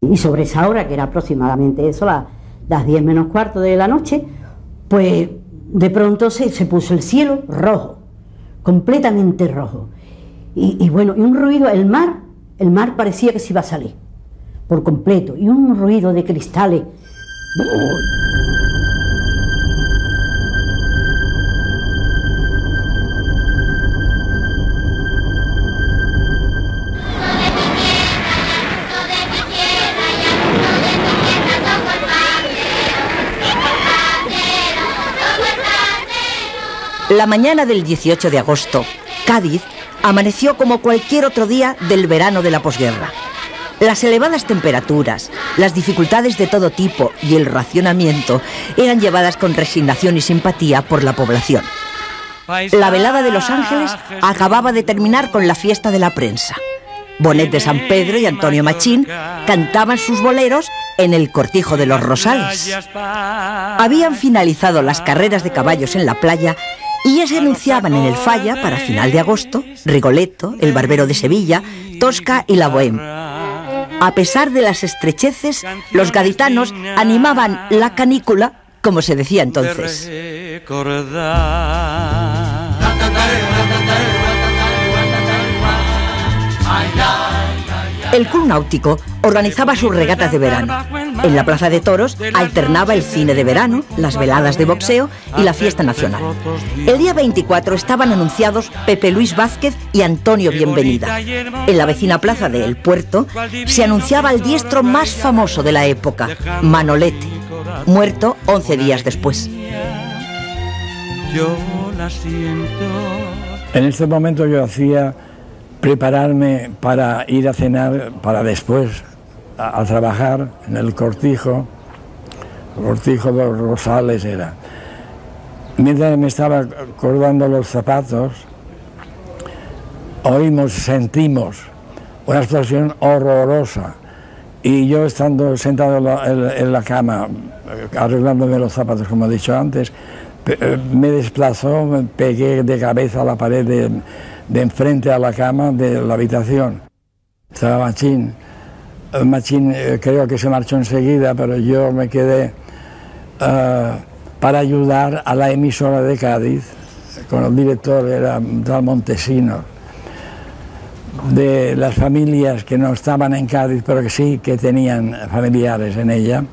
Y sobre esa hora, que era aproximadamente eso, las 10 menos cuarto de la noche, pues de pronto se puso el cielo rojo, completamente rojo. Y bueno, y un ruido, el mar parecía que se iba a salir por completo, y un ruido de cristales. La mañana del 18 de agosto, Cádiz amaneció como cualquier otro día del verano de la posguerra. Las elevadas temperaturas, las dificultades de todo tipo y el racionamiento eran llevadas con resignación y simpatía por la población. La velada de Los Ángeles acababa de terminar con la fiesta de la prensa. Bonet de San Pedro y Antonio Machín cantaban sus boleros en el Cortijo de los Rosales. Habían finalizado las carreras de caballos en la playa y ya se anunciaban en el Falla, para final de agosto, Rigoletto, El Barbero de Sevilla, Tosca y La Bohème. A pesar de las estrecheces, los gaditanos animaban la canícula, como se decía entonces. El Club Náutico organizaba sus regatas de verano. En la Plaza de Toros alternaba el cine de verano, las veladas de boxeo y la fiesta nacional. El día 24 estaban anunciados Pepe Luis Vázquez y Antonio Bienvenida. En la vecina plaza de El Puerto se anunciaba el diestro más famoso de la época, Manolete, muerto 11 días después. En este momento yo hacía prepararme para ir a cenar, para después a trabajar en el Cortijo de los Rosales era. Mientras me estaba cordando los zapatos, sentimos una explosión horrorosa, y yo estando sentado en la cama, arreglándome los zapatos, como he dicho antes, me desplazó, me pegué de cabeza a la pared de enfrente a la cama de la habitación. Estaba Machín. Machín creo que se marchó enseguida, pero yo me quedé para ayudar a la emisora de Cádiz, con el director, era tal Montesinos, de las familias que no estaban en Cádiz, pero que sí que tenían familiares en ella,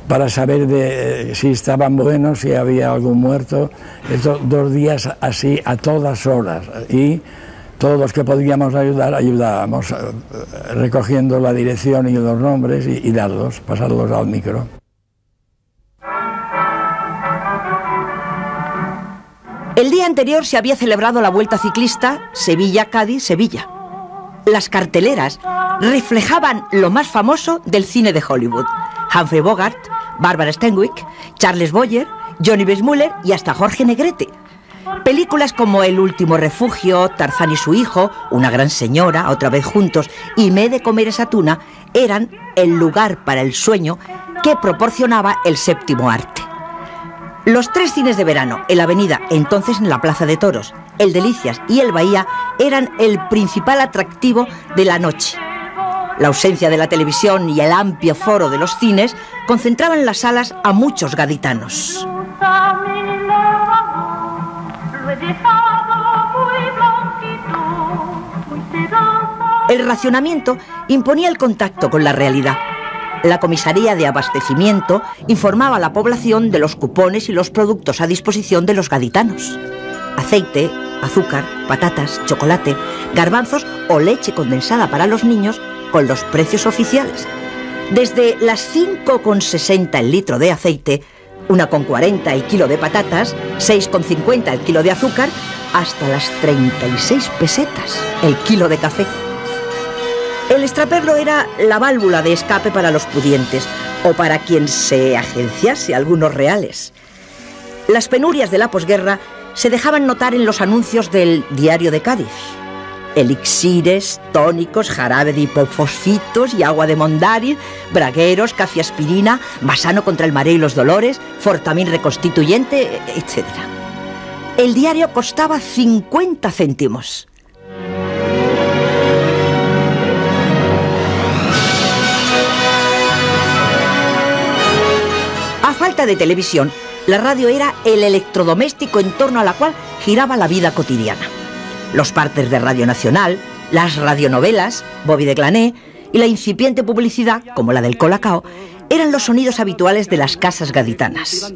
para saber si estaban buenos, si había algún muerto. Estos 2 días así a todas horas, y todos los que podíamos ayudar, ayudábamos, recogiendo la dirección y los nombres y pasarlos al micro. El día anterior se había celebrado la Vuelta Ciclista Sevilla-Cádiz-Sevilla. Las carteleras reflejaban lo más famoso del cine de Hollywood: Humphrey Bogart, Barbara Stanwyck, Charles Boyer, Johnny Weissmuller y hasta Jorge Negrete. Películas como El último refugio, Tarzán y su hijo, Una gran señora, Otra vez juntos y Me he de comer esa tuna eran el lugar para el sueño que proporcionaba el séptimo arte. Los 3 cines de verano, el Avenida, entonces en la Plaza de Toros, el Delicias y el Bahía, eran el principal atractivo de la noche. La ausencia de la televisión y el amplio foro de los cines concentraban las salas a muchos gaditanos. El racionamiento imponía el contacto con la realidad. La comisaría de abastecimiento informaba a la población de los cupones y los productos a disposición de los gaditanos: aceite, azúcar, patatas, chocolate, garbanzos o leche condensada para los niños, con los precios oficiales. Desde las 5,60 el litro de aceite, 1,40 el kilo de patatas, 6,50 el kilo de azúcar, hasta las 36 pesetas el kilo de café. El extraperlo era la válvula de escape para los pudientes, o para quien se agenciase algunos reales. Las penurias de la posguerra se dejaban notar en los anuncios del Diario de Cádiz: elixires, tónicos, jarabe de hipofosfitos y agua de Mondari, bragueros, cafiaspirina, basano contra el mareo y los dolores, fortamin reconstituyente, etc. El diario costaba 50 céntimos. de televisión, la radio era el electrodoméstico en torno a la cual giraba la vida cotidiana. Los partes de Radio Nacional, las radionovelas, Bobby de Glané y la incipiente publicidad, como la del Colacao, eran los sonidos habituales de las casas gaditanas.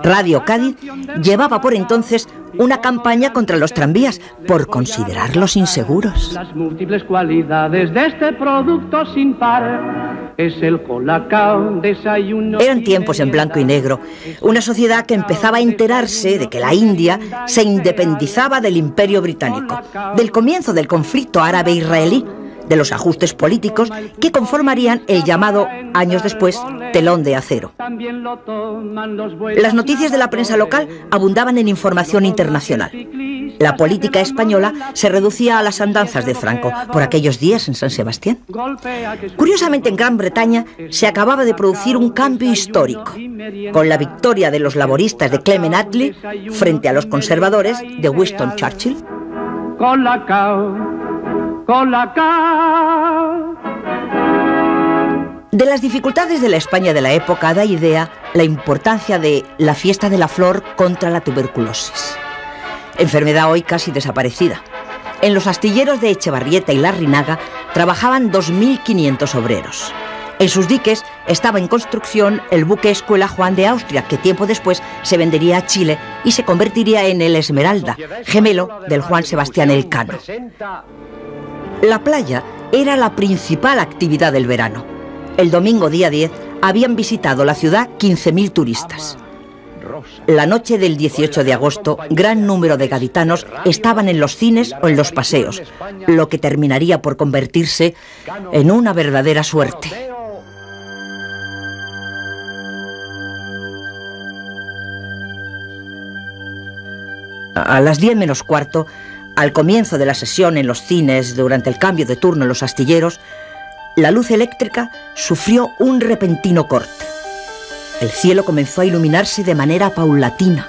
Radio Cádiz llevaba por entonces una campaña contra los tranvías por considerarlos inseguros. Las múltiples cualidades de este producto sin par es el Colacao, desayuno. Eran tiempos en blanco y negro, una sociedad que empezaba a enterarse de que la India se independizaba del Imperio Británico, del comienzo del conflicto árabe-israelí, de los ajustes políticos que conformarían el llamado, años después, telón de acero. Las noticias de la prensa local abundaban en información internacional. La política española se reducía a las andanzas de Franco por aquellos días en San Sebastián. Curiosamente, en Gran Bretaña se acababa de producir un cambio histórico, con la victoria de los laboristas de Clement Attlee frente a los conservadores de Winston Churchill. De las dificultades de la España de la época da idea la importancia de la fiesta de la flor contra la tuberculosis, enfermedad hoy casi desaparecida. En los astilleros de Echevarrieta y Larrinaga trabajaban 2.500 obreros. En sus diques estaba en construcción el buque escuela Juan de Austria, que tiempo después se vendería a Chile y se convertiría en el Esmeralda, gemelo del Juan Sebastián Elcano. La playa era la principal actividad del verano. El domingo día 10 habían visitado la ciudad 15.000 turistas. La noche del 18 de agosto, gran número de gaditanos estaban en los cines o en los paseos, lo que terminaría por convertirse en una verdadera suerte. A las 10 menos cuarto, al comienzo de la sesión en los cines, durante el cambio de turno en los astilleros, la luz eléctrica sufrió un repentino corte. El cielo comenzó a iluminarse de manera paulatina,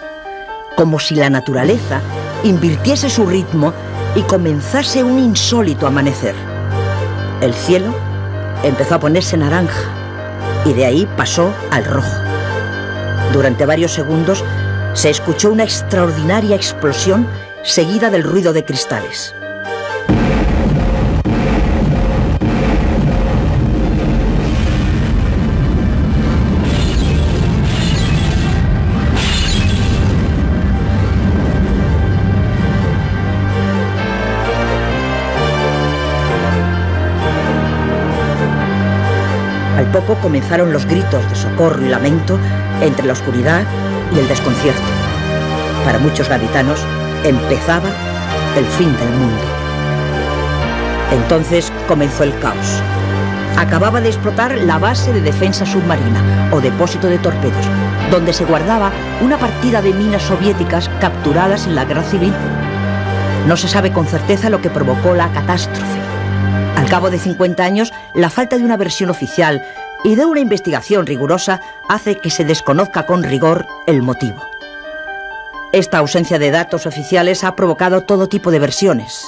como si la naturaleza invirtiese su ritmo y comenzase un insólito amanecer. El cielo empezó a ponerse naranja y de ahí pasó al rojo. Durante varios segundos se escuchó una extraordinaria explosión seguida del ruido de cristales. Al poco comenzaron los gritos de socorro y lamento entre la oscuridad y el desconcierto. Para muchos gaditanos empezaba el fin del mundo. Entonces comenzó el caos. Acababa de explotar la base de defensa submarina o depósito de torpedos, donde se guardaba una partida de minas soviéticas capturadas en la Guerra Civil. No se sabe con certeza lo que provocó la catástrofe. Al cabo de 50 años, la falta de una versión oficial y de una investigación rigurosa hace que se desconozca con rigor el motivo. Esta ausencia de datos oficiales ha provocado todo tipo de versiones.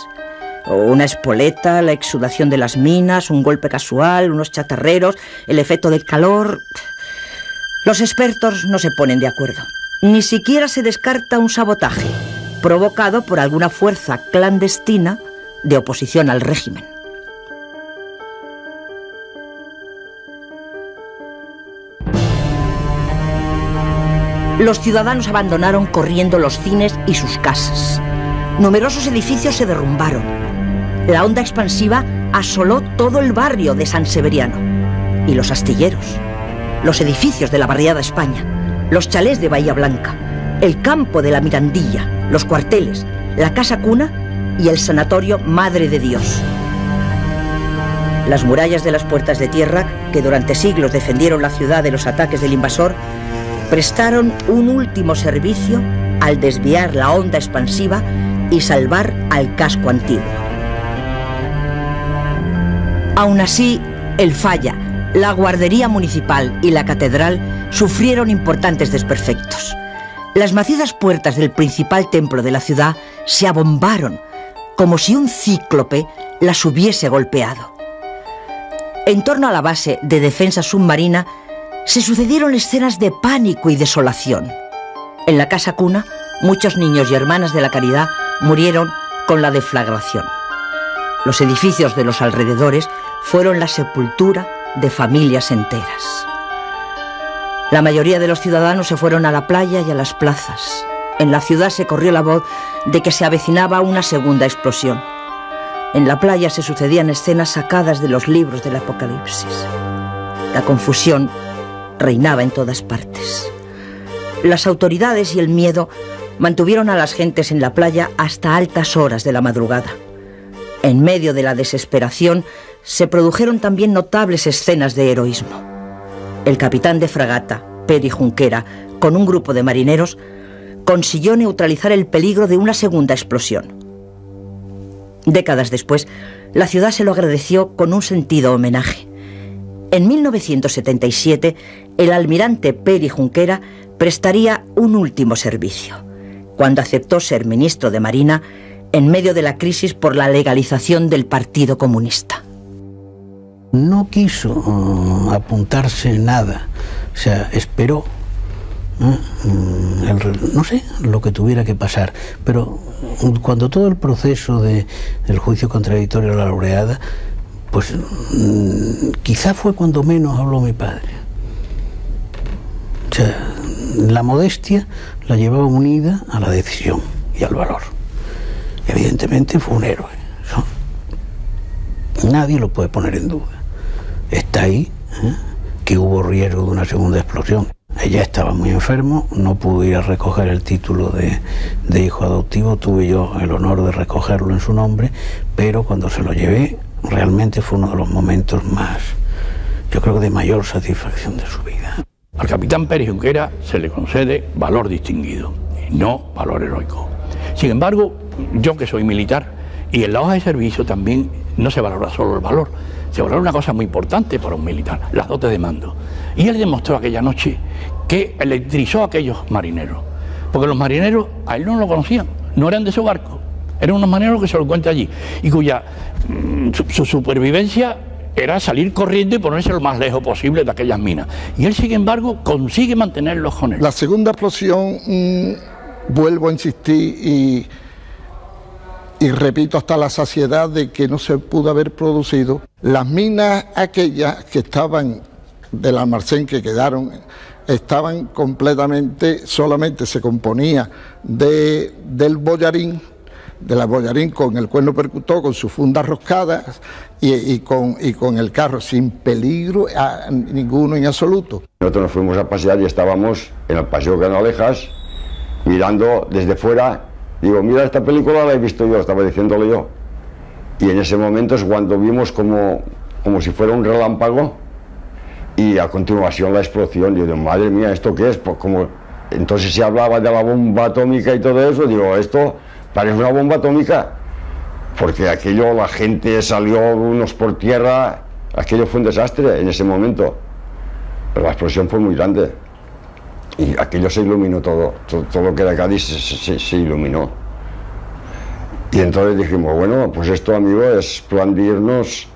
Una espoleta, la exudación de las minas, un golpe casual, unos chatarreros, el efecto del calor. Los expertos no se ponen de acuerdo. Ni siquiera se descarta un sabotaje provocado por alguna fuerza clandestina de oposición al régimen. Los ciudadanos abandonaron corriendo los cines y sus casas. Numerosos edificios se derrumbaron. La onda expansiva asoló todo el barrio de San Severiano. Y los astilleros, los edificios de la barriada España, los chalés de Bahía Blanca, el campo de la Mirandilla, los cuarteles, la casa cuna y el sanatorio Madre de Dios. Las murallas de las puertas de tierra, que durante siglos defendieron la ciudad de los ataques del invasor, prestaron un último servicio al desviar la onda expansiva y salvar al casco antiguo. Aún así, el Falla, la guardería municipal y la catedral sufrieron importantes desperfectos. Las macizas puertas del principal templo de la ciudad se abombaron, como si un cíclope las hubiese golpeado. En torno a la base de defensa submarina se sucedieron escenas de pánico y desolación. En la casa cuna, muchos niños y hermanas de la caridad murieron con la deflagración. Los edificios de los alrededores fueron la sepultura de familias enteras. La mayoría de los ciudadanos se fueron a la playa y a las plazas. En la ciudad se corrió la voz de que se avecinaba una segunda explosión. En la playa se sucedían escenas sacadas de los libros del Apocalipsis. La confusión reinaba en todas partes. Las autoridades y el miedo mantuvieron a las gentes en la playa hasta altas horas de la madrugada. En medio de la desesperación se produjeron también notables escenas de heroísmo. El capitán de fragata, Peri Junquera, con un grupo de marineros, consiguió neutralizar el peligro de una segunda explosión. Décadas después, la ciudad se lo agradeció con un sentido homenaje. En 1977, el almirante Peri Junquera prestaría un último servicio, cuando aceptó ser ministro de Marina en medio de la crisis por la legalización del Partido Comunista. No quiso apuntarse nada, o sea, esperó, no sé, lo que tuviera que pasar, pero cuando todo el proceso del juicio contradictorio a la laureada, pues quizá fue cuando menos habló mi padre. O sea, la modestia la llevaba unida a la decisión y al valor. Evidentemente fue un héroe. Eso nadie lo puede poner en duda. Está ahí, que hubo riesgo de una segunda explosión. Ella estaba muy enfermo, no pudo ir a recoger el título de hijo adoptivo. Tuve yo el honor de recogerlo en su nombre, pero cuando se lo llevé, realmente fue uno de los momentos más, yo creo que de mayor satisfacción de su vida. Al capitán Peri Junquera se le concede valor distinguido, y no valor heroico. Sin embargo, yo que soy militar, y en la hoja de servicio también no se valora solo el valor, se valora una cosa muy importante para un militar, las dotes de mando. Y él demostró aquella noche que electrizó a aquellos marineros, porque los marineros a él no lo conocían, no eran de su barco, eran unos marineros que se lo encuentra allí, y cuya su supervivencia era salir corriendo y ponerse lo más lejos posible de aquellas minas. Y él, sin embargo, consigue mantenerlos con él. La segunda explosión, vuelvo a insistir y repito hasta la saciedad de que no se pudo haber producido. Las minas aquellas que estaban del almacén que quedaron, estaban completamente, solamente se componía del bollarín, de la bollarín con el cuerno percutor, con sus fundas roscadas y con el carro, sin peligro a ninguno en absoluto. Nosotros nos fuimos a pasear y estábamos en el Paseo Canalejas, mirando desde fuera. Digo, mira, esta película la he visto yo, estaba diciéndole yo. Y en ese momento es cuando vimos como si fuera un relámpago y a continuación la explosión. Yo digo, madre mía, ¿esto qué es? Pues como entonces se hablaba de la bomba atómica y todo eso, digo, esto parece una bomba atómica, porque aquello, la gente salió unos por tierra, aquello fue un desastre en ese momento. Pero la explosión fue muy grande. Y aquello se iluminó todo lo que era Cádiz se iluminó. Y entonces dijimos, bueno, pues esto, amigo, es plan de irnos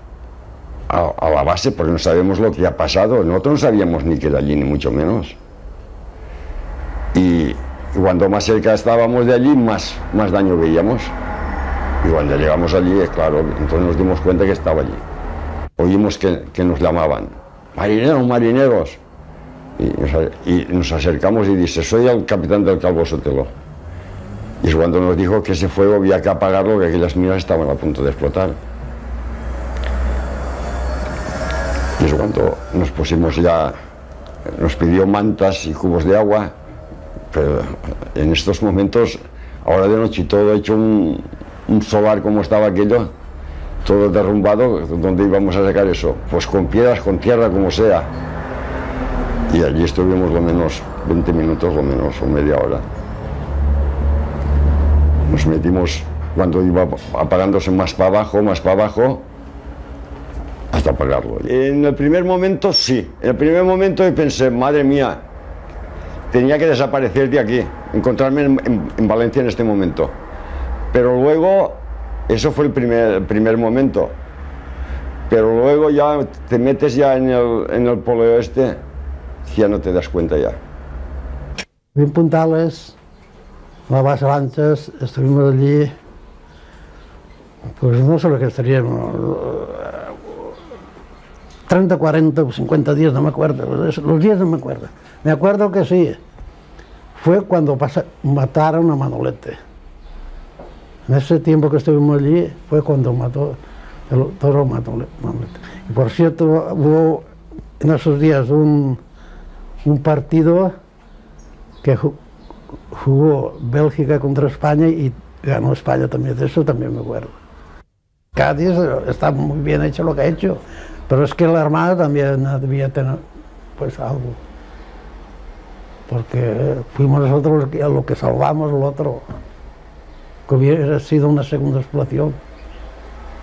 a la base, porque no sabemos lo que ha pasado. Nosotros no sabíamos ni que era allí, ni mucho menos. Y cuando más cerca estábamos de allí, más daño veíamos. Y cuando llegamos allí, claro, entonces nos dimos cuenta que estaba allí. Oímos que nos llamaban, marineros, marineros. Y nos acercamos y dice, soy el capitán del Calvo Sotelo. Y es cuando nos dijo que ese fuego había que apagarlo, que aquellas minas estaban a punto de explotar. Y es cuando nos pusimos ya, nos pidió mantas y cubos de agua, pero en estos momentos, ahora de noche, todo hecho un solar como estaba aquello, todo derrumbado, ¿dónde íbamos a sacar eso? Pues con piedras, con tierra, como sea. Y allí estuvimos lo menos 20 minutos, lo menos, o media hora. Nos metimos, cuando iba apagándose más para abajo, hasta apagarlo. En el primer momento sí, en el primer momento pensé, madre mía, tenía que desaparecer de aquí, encontrarme en Valencia en este momento. Pero luego, eso fue el primer momento. Pero luego ya te metes ya en el poleo este. ya no te das cuenta ya. En Puntales, la base Lanchas, estuvimos allí, pues no sé lo que estaríamos, 30, 40 o 50 días, no me acuerdo, los días no me acuerdo. Me acuerdo que sí, fue cuando mataron a Manolete. En ese tiempo que estuvimos allí fue cuando mató el toro Manolete. Y por cierto, hubo en esos días un partido que jugó Bélgica contra España y ganó España también, de eso también me acuerdo. Cádiz está muy bien hecho lo que ha hecho, pero es que la Armada también debía tener pues algo, porque fuimos nosotros los que salvamos lo otro, que hubiera sido una segunda explosión.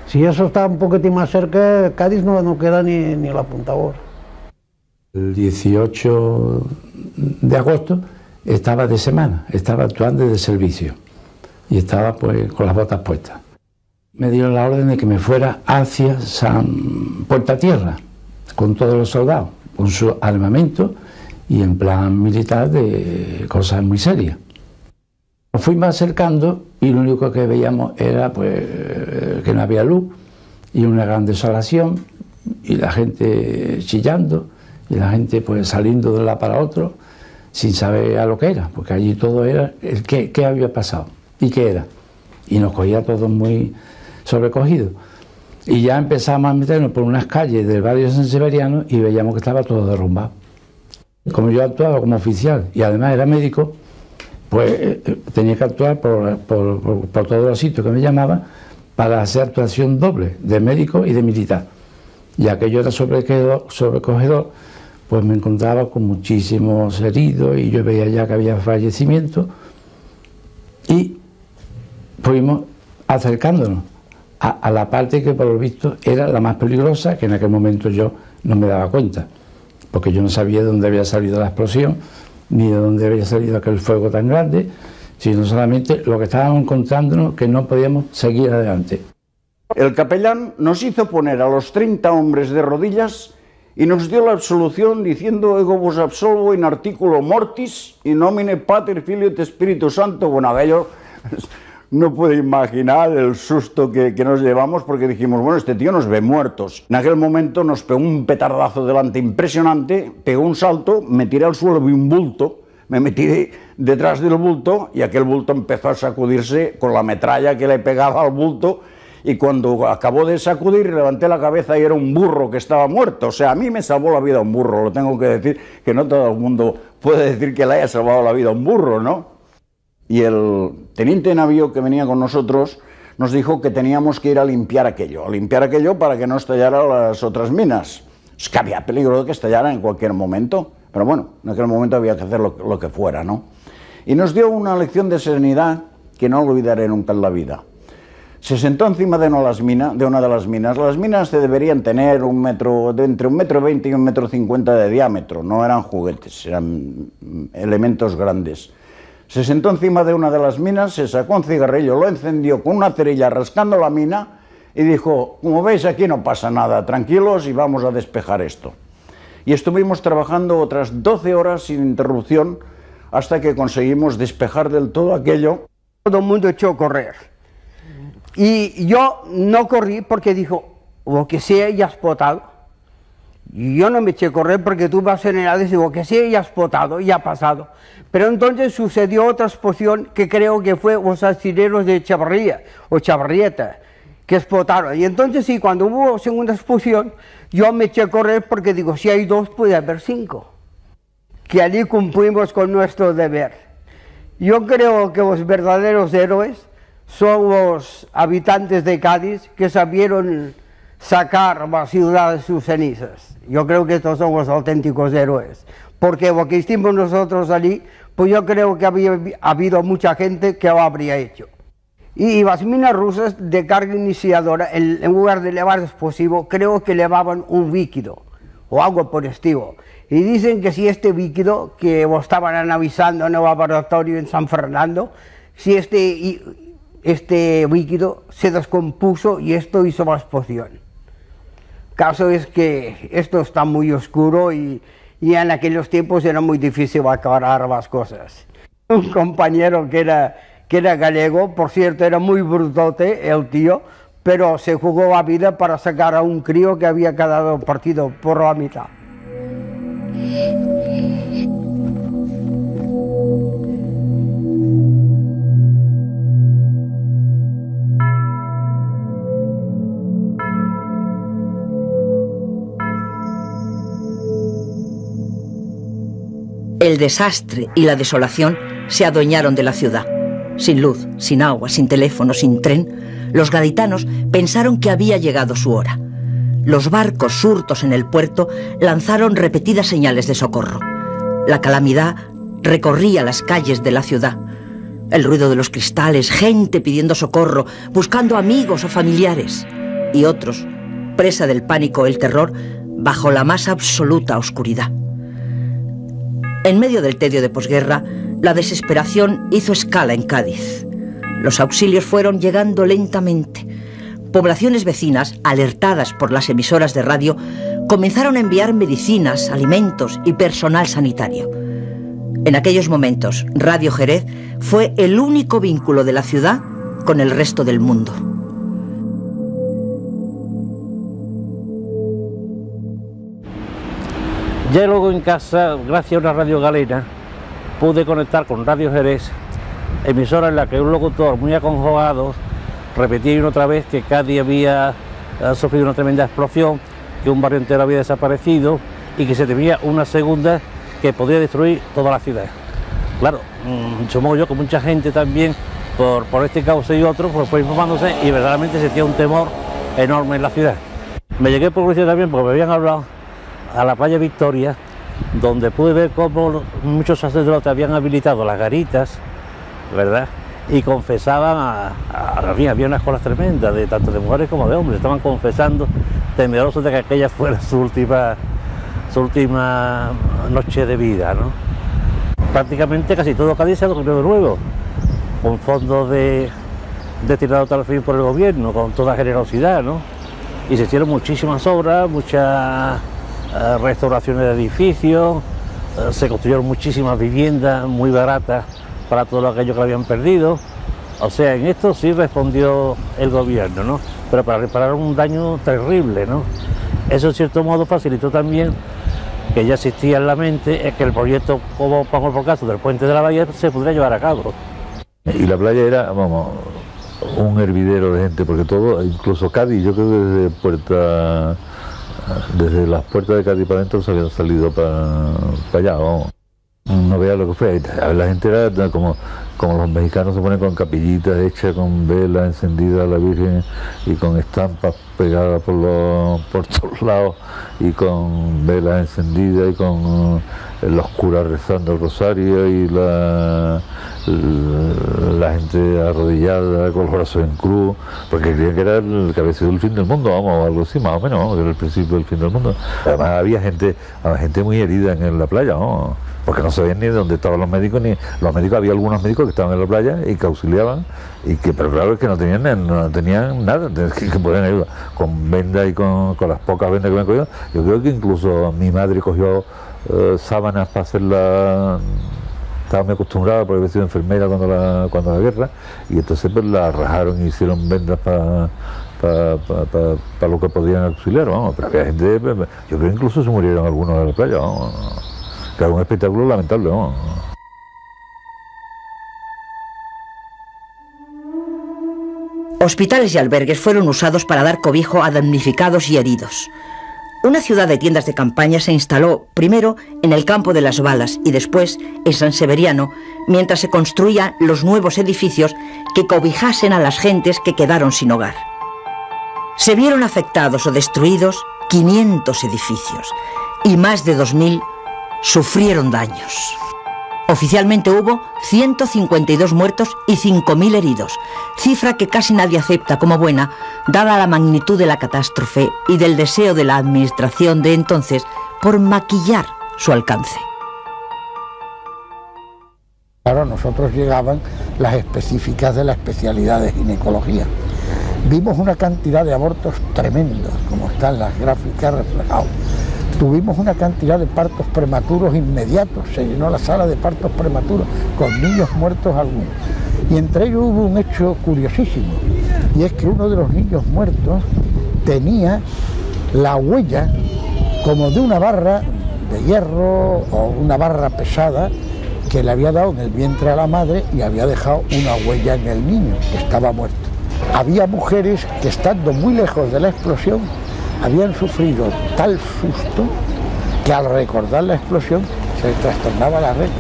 Si eso está un poquitín más cerca, Cádiz no queda ni la punta ahora. El 18 de agosto estaba de semana, estaba actuando de servicio y estaba pues con las botas puestas. Me dieron la orden de que me fuera hacia Puerta Tierra con todos los soldados, con su armamento y en plan militar de cosas muy serias. Nos fuimos acercando y lo único que veíamos era pues que no había luz y una gran desolación y la gente chillando y la gente pues saliendo de un lado para otro sin saber a lo que era, porque allí todo era el qué había pasado y qué era. Y nos cogía todos muy sobrecogidos. Y ya empezamos a meternos por unas calles del barrio San Severiano y veíamos que estaba todo derrumbado. Como yo actuaba como oficial y además era médico, pues tenía que actuar por todos los sitios que me llamaban para hacer actuación doble, de médico y de militar. Y aquello era sobrecogedor, pues me encontraba con muchísimos heridos y yo veía ya que había fallecimientos y fuimos acercándonos a la parte que por lo visto era la más peligrosa, que en aquel momento yo no me daba cuenta, porque yo no sabía de dónde había salido la explosión, ni de dónde había salido aquel fuego tan grande, sino solamente lo que estábamos encontrándonos, que no podíamos seguir adelante. El capellán nos hizo poner a los 30 hombres de rodillas y nos dio la absolución diciendo: ego vos absolvo in articulo mortis in nomine Pater Filio et Spiritus Santo. Bueno, aquello no puedo imaginar el susto que nos llevamos, porque dijimos, bueno, este tío nos ve muertos. En aquel momento nos pegó un petardazo delante impresionante, pegó un salto, me tiré al suelo, vi un bulto, me metí detrás del bulto y aquel bulto empezó a sacudirse con la metralla que le pegaba al bulto. Y cuando acabó de sacudir, levanté la cabeza y era un burro que estaba muerto. O sea, a mí me salvó la vida un burro, lo tengo que decir, que no todo el mundo puede decir que le haya salvado la vida a un burro, ¿no? Y el teniente de navío que venía con nosotros nos dijo que teníamos que ir a limpiar aquello para que no estallaran las otras minas. Es que había peligro de que estallara en cualquier momento, pero bueno, en aquel momento había que hacer lo que fuera, ¿no? Y nos dio una lección de serenidad que no olvidaré nunca en la vida. Se sentó encima de una de las minas. Las minas se deberían tener entre 1,20 m y 1,50 m de diámetro, no eran juguetes, eran elementos grandes. Se sentó encima de una de las minas, se sacó un cigarrillo, lo encendió con una cerilla rascando la mina y dijo: como veis, aquí no pasa nada, tranquilos y vamos a despejar esto. Y estuvimos trabajando otras 12 horas sin interrupción hasta que conseguimos despejar del todo aquello. Todo el mundo echó a correr. Y yo no corrí porque dijo, o que sea, ya explotado. Y yo no me eché a correr porque tú vas en el y digo, que sea, ya explotado, ya ha pasado. Pero entonces sucedió otra explosión que creo que fue los artilleros de Chavarría o Chavarrieta, que explotaron. Y entonces sí, cuando hubo segunda explosión, yo me eché a correr porque digo, si hay 2 puede haber 5. Que allí cumplimos con nuestro deber. Yo creo que los verdaderos héroes son los habitantes de Cádiz que sabieron sacar la ciudad de sus cenizas. Yo creo que estos son los auténticos héroes, porque lo que hicimos nosotros allí, pues yo creo que había habido mucha gente que lo habría hecho. Y las minas rusas de carga iniciadora, en lugar de elevar explosivo, creo que elevaban un líquido o algo por estilo. Y dicen que si este líquido, que lo estaban analizando en el laboratorio en San Fernando, si este líquido se descompuso y esto hizo la explosión. El caso es que esto está muy oscuro y y en aquellos tiempos era muy difícil aclarar las cosas. Un compañero que era gallego, por cierto, era muy brutote el tío, pero se jugó la vida para sacar a un crío que había quedado partido por la mitad. El desastre y la desolación se adueñaron de la ciudad. Sin luz, sin agua, sin teléfono, sin tren, los gaditanos pensaron que había llegado su hora. Los barcos surtos en el puerto lanzaron repetidas señales de socorro. La calamidad recorría las calles de la ciudad. El ruido de los cristales, gente pidiendo socorro, buscando amigos o familiares. Y otros, presa del pánico o el terror, bajo la más absoluta oscuridad. En medio del tedio de posguerra, la desesperación hizo escala en Cádiz. Los auxilios fueron llegando lentamente. Poblaciones vecinas, alertadas por las emisoras de radio, comenzaron a enviar medicinas, alimentos y personal sanitario. En aquellos momentos, Radio Jerez fue el único vínculo de la ciudad con el resto del mundo. Ya luego en casa, gracias a una radio galena, pude conectar con Radio Jerez, emisora en la que un locutor muy aconjugado repetía una otra vez que Cádiz había sufrido una tremenda explosión, que un barrio entero había desaparecido y que se temía una segunda que podría destruir toda la ciudad. Claro, supongo yo que mucha gente también, por este caos y otro, pues fue informándose y verdaderamente sentía un temor enorme en la ciudad. Me llegué por curiosidad también porque me habían hablado a la playa Victoria, donde pude ver cómo muchos sacerdotes habían habilitado las garitas, ¿verdad? Y confesaban, había unas colas tremendas, tanto de mujeres como de hombres, estaban confesando, temerosos de que aquella fuera su última noche de vida, ¿no? Prácticamente casi todo Cádiz se ha construido de nuevo, con fondos destinados al fin por el gobierno, con toda generosidad, ¿no? Y se hicieron muchísimas obras, muchas restauraciones de edificios, se construyeron muchísimas viviendas muy baratas para todo aquello que habían perdido. O sea, en esto sí respondió el gobierno, ¿no? Pero para reparar un daño terrible, ¿no? Eso en cierto modo facilitó también que ya existía en la mente que el proyecto, como pongo por caso, del puente de la bahía se pudiera llevar a cabo. Y la playa era, vamos, un hervidero de gente, porque todo, incluso Cádiz, yo creo que desde las puertas de Cádiz para adentro se habían salido para allá, vamos. No veas lo que fue. La gente era como los mexicanos se ponen con capillitas hechas con velas encendidas a la Virgen y con estampas pegadas por todos lados y con velas encendidas y con los curas rezando el rosario y la gente arrodillada con los brazos en cruz, porque creían que era el que había sido el fin del mundo, vamos, o algo así, más o menos, vamos, que era el principio del fin del mundo. Además había gente muy herida en la playa, vamos, porque no sabían ni dónde estaban los médicos, ni los médicos, había algunos médicos que estaban en la playa y que auxiliaban, pero claro es que no tenían nada, que podían ayudar, con vendas y con las pocas vendas que me han cogido. Yo creo que incluso mi madre cogió sábanas para hacerla, estaba muy acostumbrada porque había sido enfermera cuando la guerra, y entonces pues la rajaron y hicieron vendas para lo que podían auxiliar, vamos, pero había gente, yo creo que incluso se murieron algunos de la playa, vamos, que era un espectáculo lamentable, vamos. Hospitales y albergues fueron usados para dar cobijo a damnificados y heridos. Una ciudad de tiendas de campaña se instaló primero en el Campo de las Balas y después en San Severiano, mientras se construían los nuevos edificios que cobijasen a las gentes que quedaron sin hogar. Se vieron afectados o destruidos 500 edificios y más de 2000 sufrieron daños. Oficialmente hubo 152 muertos y 5.000 heridos, cifra que casi nadie acepta como buena, dada la magnitud de la catástrofe y del deseo de la administración de entonces por maquillar su alcance. Claro, a nosotros llegaban las específicas de la especialidad de ginecología. Vimos una cantidad de abortos tremendos, como están las gráficas reflejados. Tuvimos una cantidad de partos prematuros inmediatos, se llenó la sala de partos prematuros con niños muertos algunos. Y entre ellos hubo un hecho curiosísimo, y es que uno de los niños muertos tenía la huella como de una barra de hierro o una barra pesada que le había dado en el vientre a la madre y había dejado una huella en el niño, que estaba muerto. Había mujeres que, estando muy lejos de la explosión, habían sufrido tal susto que al recordar la explosión se les trastornaba la regla.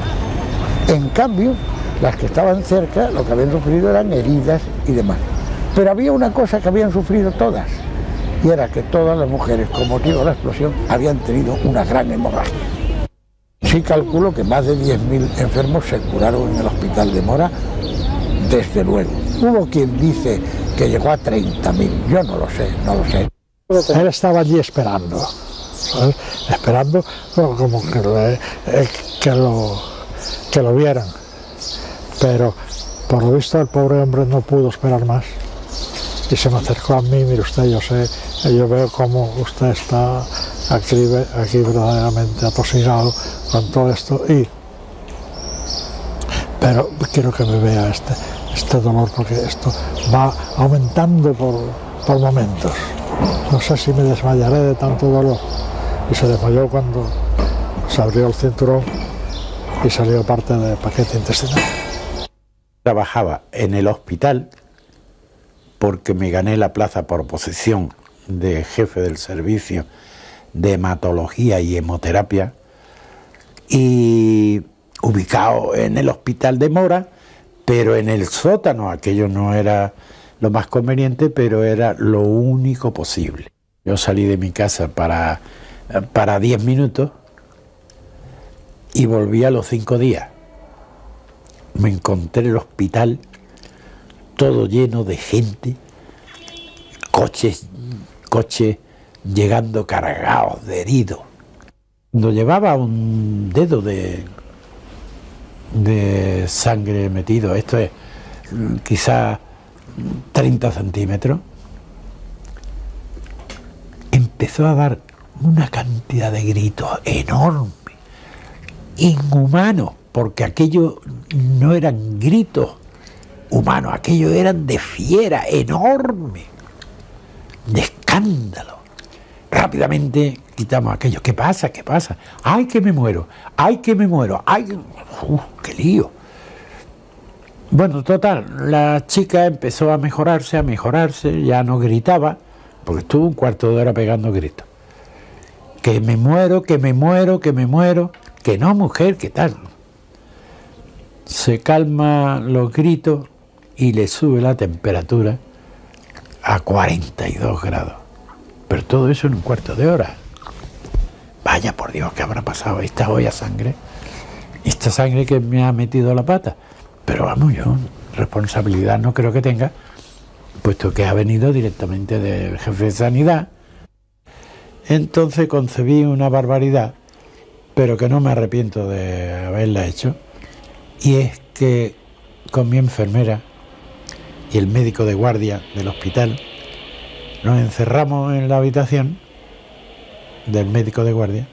En cambio, las que estaban cerca lo que habían sufrido eran heridas y demás. Pero había una cosa que habían sufrido todas, y era que todas las mujeres, con motivo de la explosión, habían tenido una gran hemorragia. Sí calculo que más de 10.000 enfermos se curaron en el hospital de Mora, desde luego. Hubo quien dice que llegó a 30.000, yo no lo sé, no lo sé. Él estaba allí esperando, ¿sabes? Esperando como que lo vieran, pero por lo visto el pobre hombre no pudo esperar más y se me acercó a mí. Mire usted, yo veo cómo usted está aquí verdaderamente atosigado con todo esto, pero quiero que me vea este dolor, porque esto va aumentando por momentos. No sé si me desmayaré de tanto dolor. Y se desmayó cuando se abrió el cinturón y salió parte del paquete intestinal. Trabajaba en el hospital porque me gané la plaza por oposición de jefe del servicio de hematología y hemoterapia, y ubicado en el hospital de Mora, pero en el sótano. Aquello no era lo más conveniente, pero era lo único posible. Yo salí de mi casa para 10 minutos y volví a los 5 días. Me encontré el hospital todo lleno de gente, coches llegando cargados de heridos. Cuando llevaba un dedo de sangre metido, esto es quizá 30 centímetros, empezó a dar una cantidad de gritos enorme, inhumanos, porque aquello no eran gritos humanos, aquello eran de fiera, enorme, de escándalo. Rápidamente quitamos aquello. ¿Qué pasa? ¿Qué pasa? ¡Ay, que me muero! ¡Ay, que me muero! ¡Ay, qué lío! Bueno, total, la chica empezó a mejorarse, ya no gritaba, porque estuvo un cuarto de hora pegando gritos. Que me muero, que me muero, que me muero. Que no, mujer, ¿qué tal? Se calma los gritos y le sube la temperatura a 42 grados. Pero todo eso en un cuarto de hora. Vaya por Dios, ¿qué habrá pasado? Esta olla sangre, esta sangre que me ha metido la pata. Pero vamos, yo responsabilidad no creo que tenga, puesto que ha venido directamente del jefe de sanidad. Entonces concebí una barbaridad, pero que no me arrepiento de haberla hecho, y es que con mi enfermera y el médico de guardia del hospital nos encerramos en la habitación del médico de guardia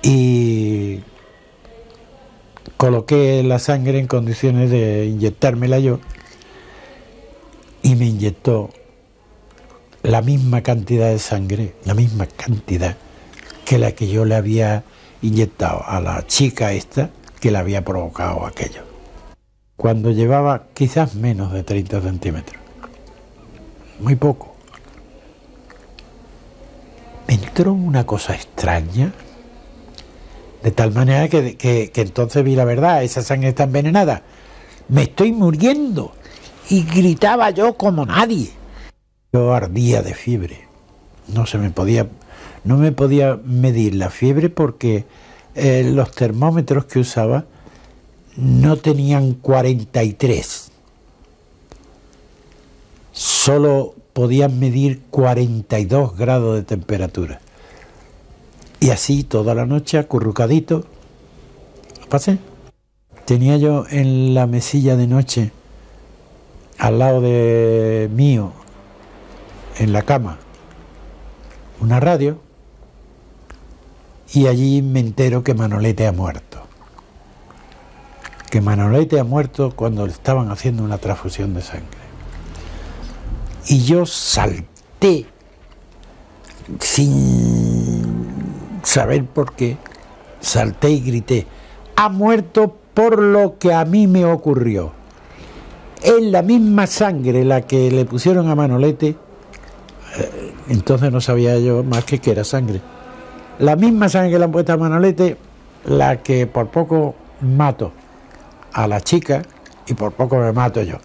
y coloqué la sangre en condiciones de inyectármela yo, y me inyectó la misma cantidad de sangre, la misma cantidad que la que yo le había inyectado a la chica esta que le había provocado aquello, cuando llevaba quizás menos de 30 centímetros, muy poco. Me entró una cosa extraña, de tal manera que entonces vi la verdad, esa sangre está envenenada, me estoy muriendo, y gritaba yo como nadie. Yo ardía de fiebre, no me podía medir la fiebre porque los termómetros que usaba no tenían 43, solo podían medir 42 grados de temperatura. Y así toda la noche acurrucadito, lo pasé. Tenía yo en la mesilla de noche, al lado de mío, en la cama, una radio, y allí me entero que Manolete ha muerto. Que Manolete ha muerto cuando le estaban haciendo una transfusión de sangre. Y yo salté sin saber por qué, salté y grité: ha muerto por lo que a mí me ocurrió. Es la misma sangre la que le pusieron a Manolete, entonces no sabía yo más que era sangre. La misma sangre que le han puesto a Manolete, la que por poco mato a la chica y por poco me mato yo.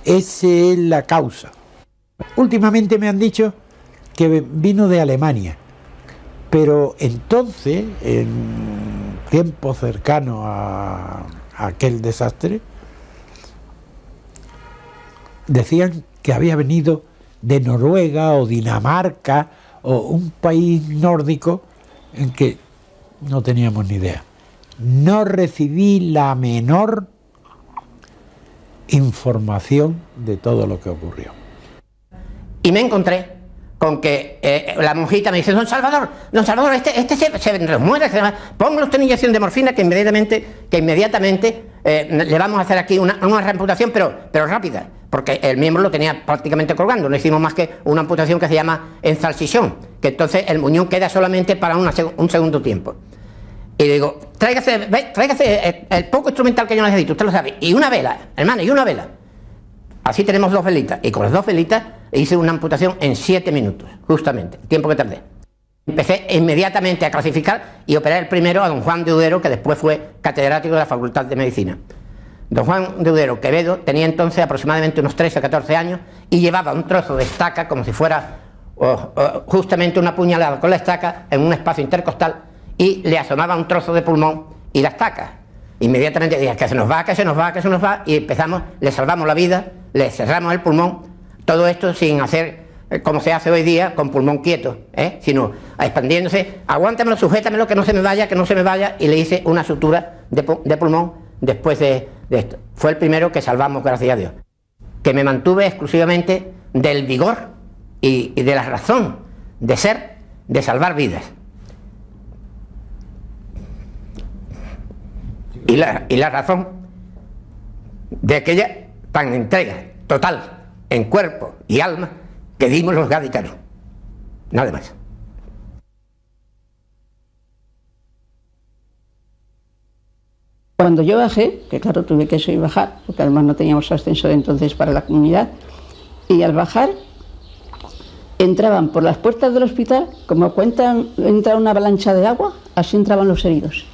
Esa es la causa. Últimamente me han dicho que vino de Alemania, pero entonces, en tiempo cercano a aquel desastre, decían que había venido de Noruega o Dinamarca o un país nórdico en que no teníamos ni idea. No recibí la menor información de todo lo que ocurrió. Y me encontré con que la monjita me dice: don Salvador, este se muere, ponle usted una inyección de morfina que inmediatamente le vamos a hacer aquí una reamputación, pero rápida, porque el miembro lo tenía prácticamente colgando. No hicimos más que una amputación que se llama enzalcisión, que entonces el muñón queda solamente para un segundo tiempo. Y digo: tráigase el poco instrumental que yo necesito, usted lo sabe, y una vela, hermano, y una vela. Así tenemos 2 velitas, y con las 2 velitas hice una amputación en 7 minutos, justamente, el tiempo que tardé. Empecé inmediatamente a clasificar y operé el primero a don Juan de Udero, que después fue catedrático de la Facultad de Medicina. Don Juan de Udero Quevedo tenía entonces aproximadamente unos 13 o 14 años y llevaba un trozo de estaca como si fuera justamente una puñalada con la estaca en un espacio intercostal, y le asomaba un trozo de pulmón y la estaca. Inmediatamente dije: que se nos va, y empezamos, le salvamos la vida, le cerramos el pulmón, todo esto sin hacer como se hace hoy día con pulmón quieto, sino expandiéndose. Aguántamelo, sujétamelo, que no se me vaya, y le hice una sutura de pulmón después de esto. Fue el primero que salvamos, gracias a Dios, que me mantuve exclusivamente del vigor y de la razón de ser, de salvar vidas. Y la razón de aquella tan entrega total en cuerpo y alma que dimos los gaditanos. Nada más. Cuando yo bajé, que claro, tuve que subir y bajar, porque además no teníamos ascensor entonces para la comunidad, y al bajar entraban por las puertas del hospital, como entra una avalancha de agua, así entraban los heridos.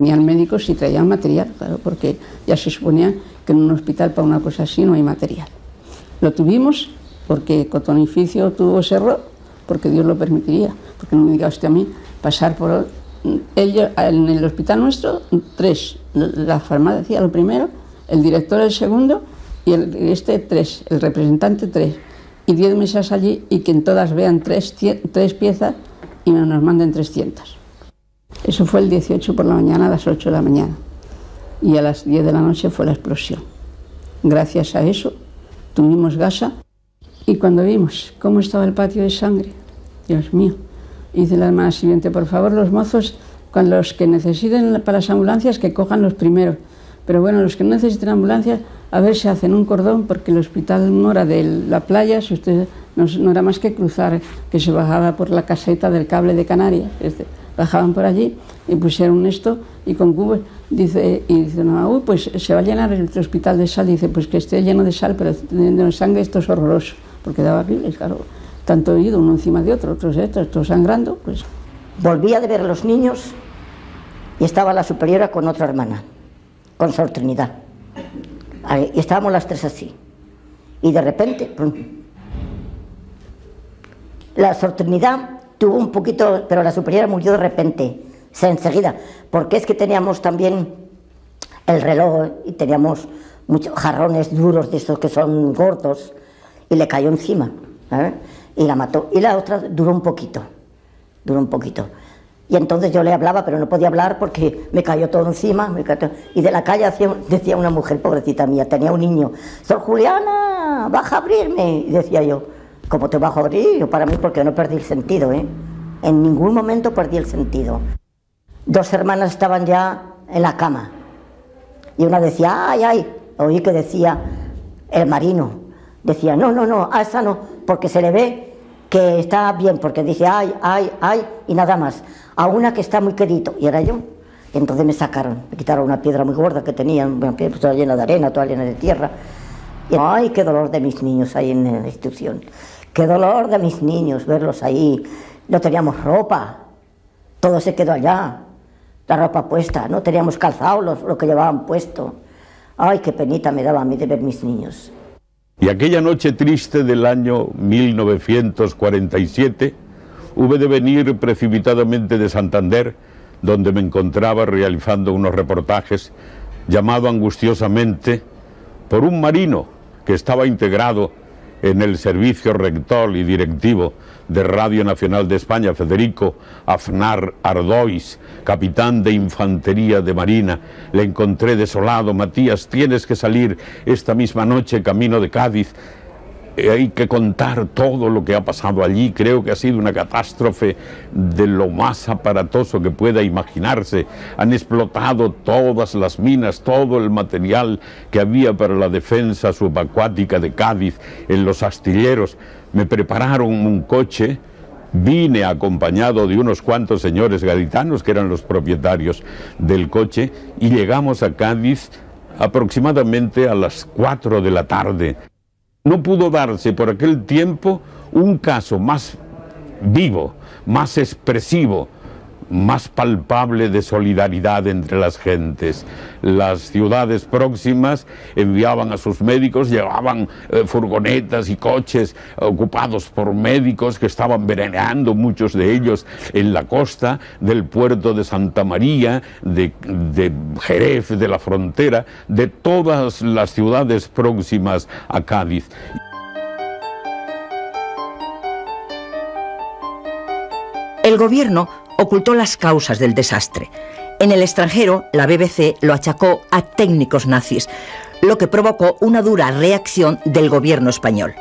Ni al médico si traían material, claro, porque ya se suponía que en un hospital para una cosa así no hay material. Lo tuvimos porque Cotonificio tuvo ese error, porque Dios lo permitiría, porque no me diga usted a mí pasar por ellos en el hospital nuestro, 3, la farmacia lo primero, el director el segundo y el 3, el representante 3, y 10 mesas allí, y que en todas vean 3 piezas y nos manden 300. Eso fue el 18 por la mañana, a las 8 de la mañana, y a las 10 de la noche fue la explosión. Gracias a eso tuvimos gasa, y cuando vimos cómo estaba el patio de sangre, Dios mío, dice la hermana siguiente: por favor, los mozos, con los que necesiten para las ambulancias, que cojan los primeros, pero bueno, los que no necesiten ambulancias, a ver si hacen un cordón, porque el hospital no era de la playa, si usted no era más que cruzar, que se bajaba por la caseta del cable de Canarias, bajaban por allí y pusieron esto, y con cubos, dice, no, uy, pues se va a llenar el hospital de sal. Dice: pues que esté lleno de sal, pero de sangre esto es horroroso, porque daba horrible, claro, tanto oído uno encima de otro, otros estos sangrando, pues. Volvía de ver a los niños y estaba la superiora con otra hermana, con Sor Trinidad, y estábamos las 3 así, y de repente, ¡pum! La Sor Trinidad tuvo un poquito, pero la superiora murió de repente, enseguida, porque es que teníamos también el reloj y teníamos muchos jarrones duros de estos que son gordos, y le cayó encima, ¿sabes? Y la mató. Y la otra duró un poquito, y entonces yo le hablaba, pero no podía hablar porque me cayó todo encima, y de la calle decía una mujer, pobrecita mía, tenía un niño: Sor Juliana, baja a abrirme, y decía yo: ¿cómo te bajo a abrir? Yo, para mí, porque no perdí el sentido, en ningún momento perdí el sentido. 2 hermanas estaban ya en la cama y una decía, ay, ay, oí que decía el marino, decía, no, no, no, a esa no, porque se le ve que está bien, porque dice, ay, ay, ay, y nada más, a una que está muy quedito, y era yo. Entonces me sacaron, me quitaron una piedra muy gorda que tenían, una piedra toda llena de arena, toda llena de tierra. Y, ay, qué dolor de mis niños ahí en la institución, qué dolor de mis niños verlos ahí. No teníamos ropa, todo se quedó allá, la ropa puesta, no teníamos calzado lo que llevaban puesto. Ay, qué penita me daba a mí de ver mis niños. Y aquella noche triste del año 1947, hube de venir precipitadamente de Santander, donde me encontraba realizando unos reportajes, llamado angustiosamente por un marino que estaba integrado en el servicio rector y directivo de Radio Nacional de España, Federico Aznar Ardois, capitán de Infantería de Marina. Le encontré desolado. Matías, tienes que salir esta misma noche camino de Cádiz. Hay que contar todo lo que ha pasado allí. Creo que ha sido una catástrofe de lo más aparatoso que pueda imaginarse. Han explotado todas las minas, todo el material que había para la defensa subacuática de Cádiz en los astilleros. Me prepararon un coche, vine acompañado de unos cuantos señores gaditanos que eran los propietarios del coche y llegamos a Cádiz aproximadamente a las 4 de la tarde. No pudo darse por aquel tiempo un caso más vivo, más expresivo, más palpable de solidaridad entre las gentes. Las ciudades próximas enviaban a sus médicos, llevaban furgonetas y coches ocupados por médicos que estaban veraneando, muchos de ellos en la costa del puerto de Santa María, de Jerez, de la frontera, de todas las ciudades próximas a Cádiz. El gobierno ocultó las causas del desastre. En el extranjero, la BBC lo achacó a técnicos nazis, lo que provocó una dura reacción del gobierno español.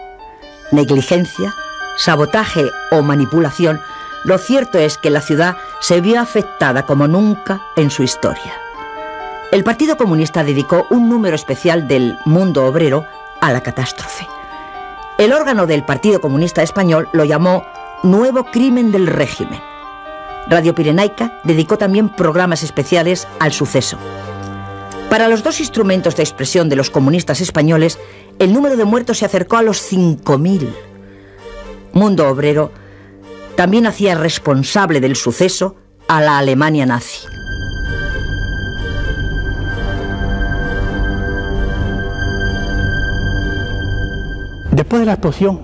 Negligencia, sabotaje o manipulación, lo cierto es que la ciudad se vio afectada como nunca en su historia. El Partido Comunista dedicó un número especial del Mundo Obrero a la catástrofe. El órgano del Partido Comunista Español lo llamó Nuevo Crimen del Régimen. Radio Pirenaica dedicó también programas especiales al suceso. Para los 2 instrumentos de expresión de los comunistas españoles, el número de muertos se acercó a los 5.000. Mundo Obrero también hacía responsable del suceso a la Alemania nazi. Después de la explosión,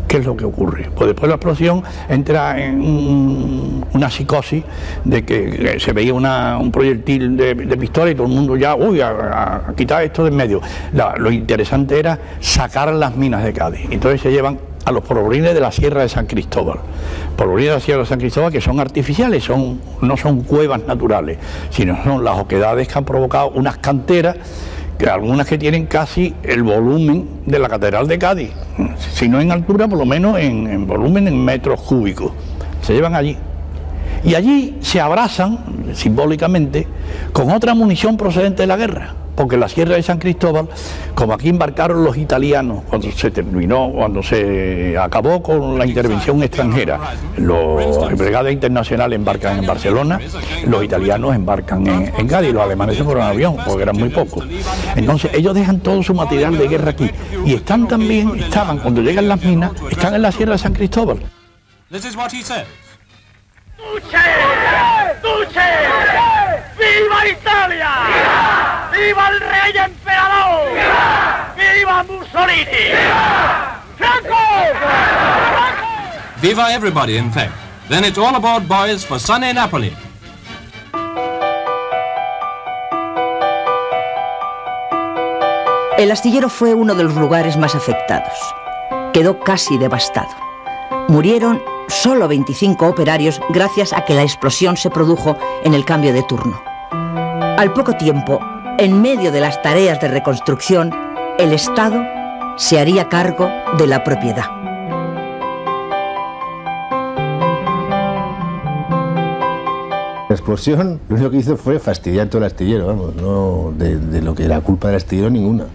¿qué es lo que ocurre? Pues después de la explosión entra en una psicosis de que se veía un proyectil de pistola y todo el mundo ya, uy, a quitar esto de en medio. Lo interesante era sacar las minas de Cádiz. Entonces se llevan a los polvorines de la Sierra de San Cristóbal. Polvorines de la Sierra de San Cristóbal que son artificiales, no son cuevas naturales, sino son las oquedades que han provocado unas canteras, que algunas que tienen casi el volumen de la Catedral de Cádiz, si no en altura, por lo menos en volumen en metros cúbicos. Se llevan allí. Y allí se abrazan, simbólicamente, con otra munición procedente de la guerra. Porque en la Sierra de San Cristóbal, como aquí embarcaron los italianos, cuando se acabó con la intervención extranjera, las brigadas internacionales embarcan en Barcelona, los italianos embarcan en Cádiz, los alemanes se fueron en avión, porque eran muy pocos. Entonces ellos dejan todo su material de guerra aquí, y estaban cuando llegan las minas, están en la Sierra de San Cristóbal. This is what he says. ¡Duce! ¡Duce! ¡Viva Italia! ¡Viva el rey emperador! ¡Viva Mussolini! ¡Franco! Viva everybody, in fact. Then it's all aboard, boys, for sunny Napoli. El astillero fue uno de los lugares más afectados. Quedó casi devastado. Murieron solo 25 operarios gracias a que la explosión se produjo en el cambio de turno. Al poco tiempo, en medio de las tareas de reconstrucción, el Estado se haría cargo de la propiedad. La explosión lo único que hizo fue fastidiar todo el astillero, vamos, no de lo que era culpa del astillero ninguna.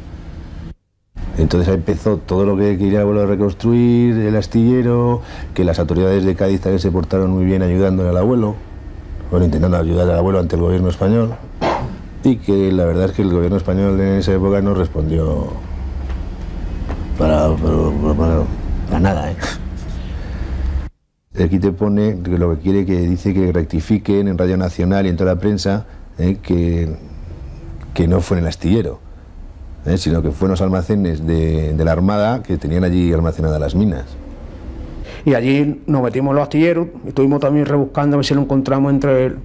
Entonces ahí empezó todo lo que quería volver a reconstruir, el astillero, que las autoridades de Cádiz también se portaron muy bien ayudándole al abuelo, bueno, intentando ayudar al abuelo ante el gobierno español, y que la verdad es que el gobierno español en esa época no respondió para nada, ¿eh? Aquí te pone que lo que quiere, que dice que rectifiquen en Radio Nacional y en toda la prensa que no fue en el astillero, sino que fue en los almacenes de la Armada que tenían allí almacenadas las minas. Y allí nos metimos en los astilleros, estuvimos también rebuscando a ver si lo encontramos entre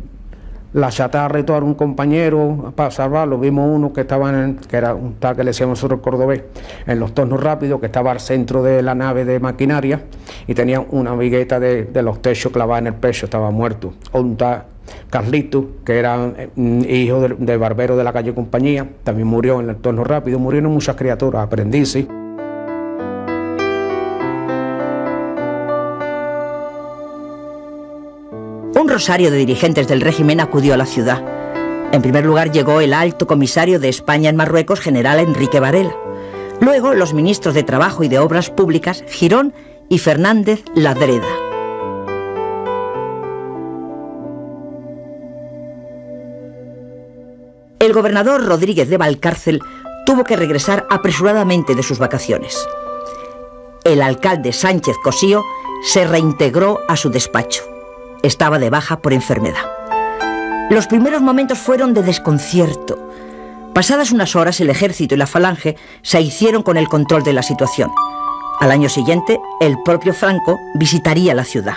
la chatarra y todo, un compañero para salvarlo. Vimos uno que estaba que era un tal que le decíamos nosotros el cordobés, en los tornos rápidos, que estaba al centro de la nave de maquinaria y tenía una vigueta de los techos clavada en el pecho, estaba muerto. O un tal Carlito, que era hijo del barbero de la calle Compañía, también murió en el torno rápido. Murieron muchas criaturas, aprendices. Un rosario de dirigentes del régimen acudió a la ciudad. En primer lugar llegó el alto comisario de España en Marruecos, general Enrique Varela. Luego los ministros de Trabajo y de Obras Públicas, Girón y Fernández Ladreda. El gobernador Rodríguez de Valcárcel tuvo que regresar apresuradamente de sus vacaciones. El alcalde Sánchez Cosío se reintegró a su despacho. Estaba de baja por enfermedad. Los primeros momentos fueron de desconcierto. Pasadas unas horas, el ejército y la falange se hicieron con el control de la situación. Al año siguiente, el propio Franco visitaría la ciudad.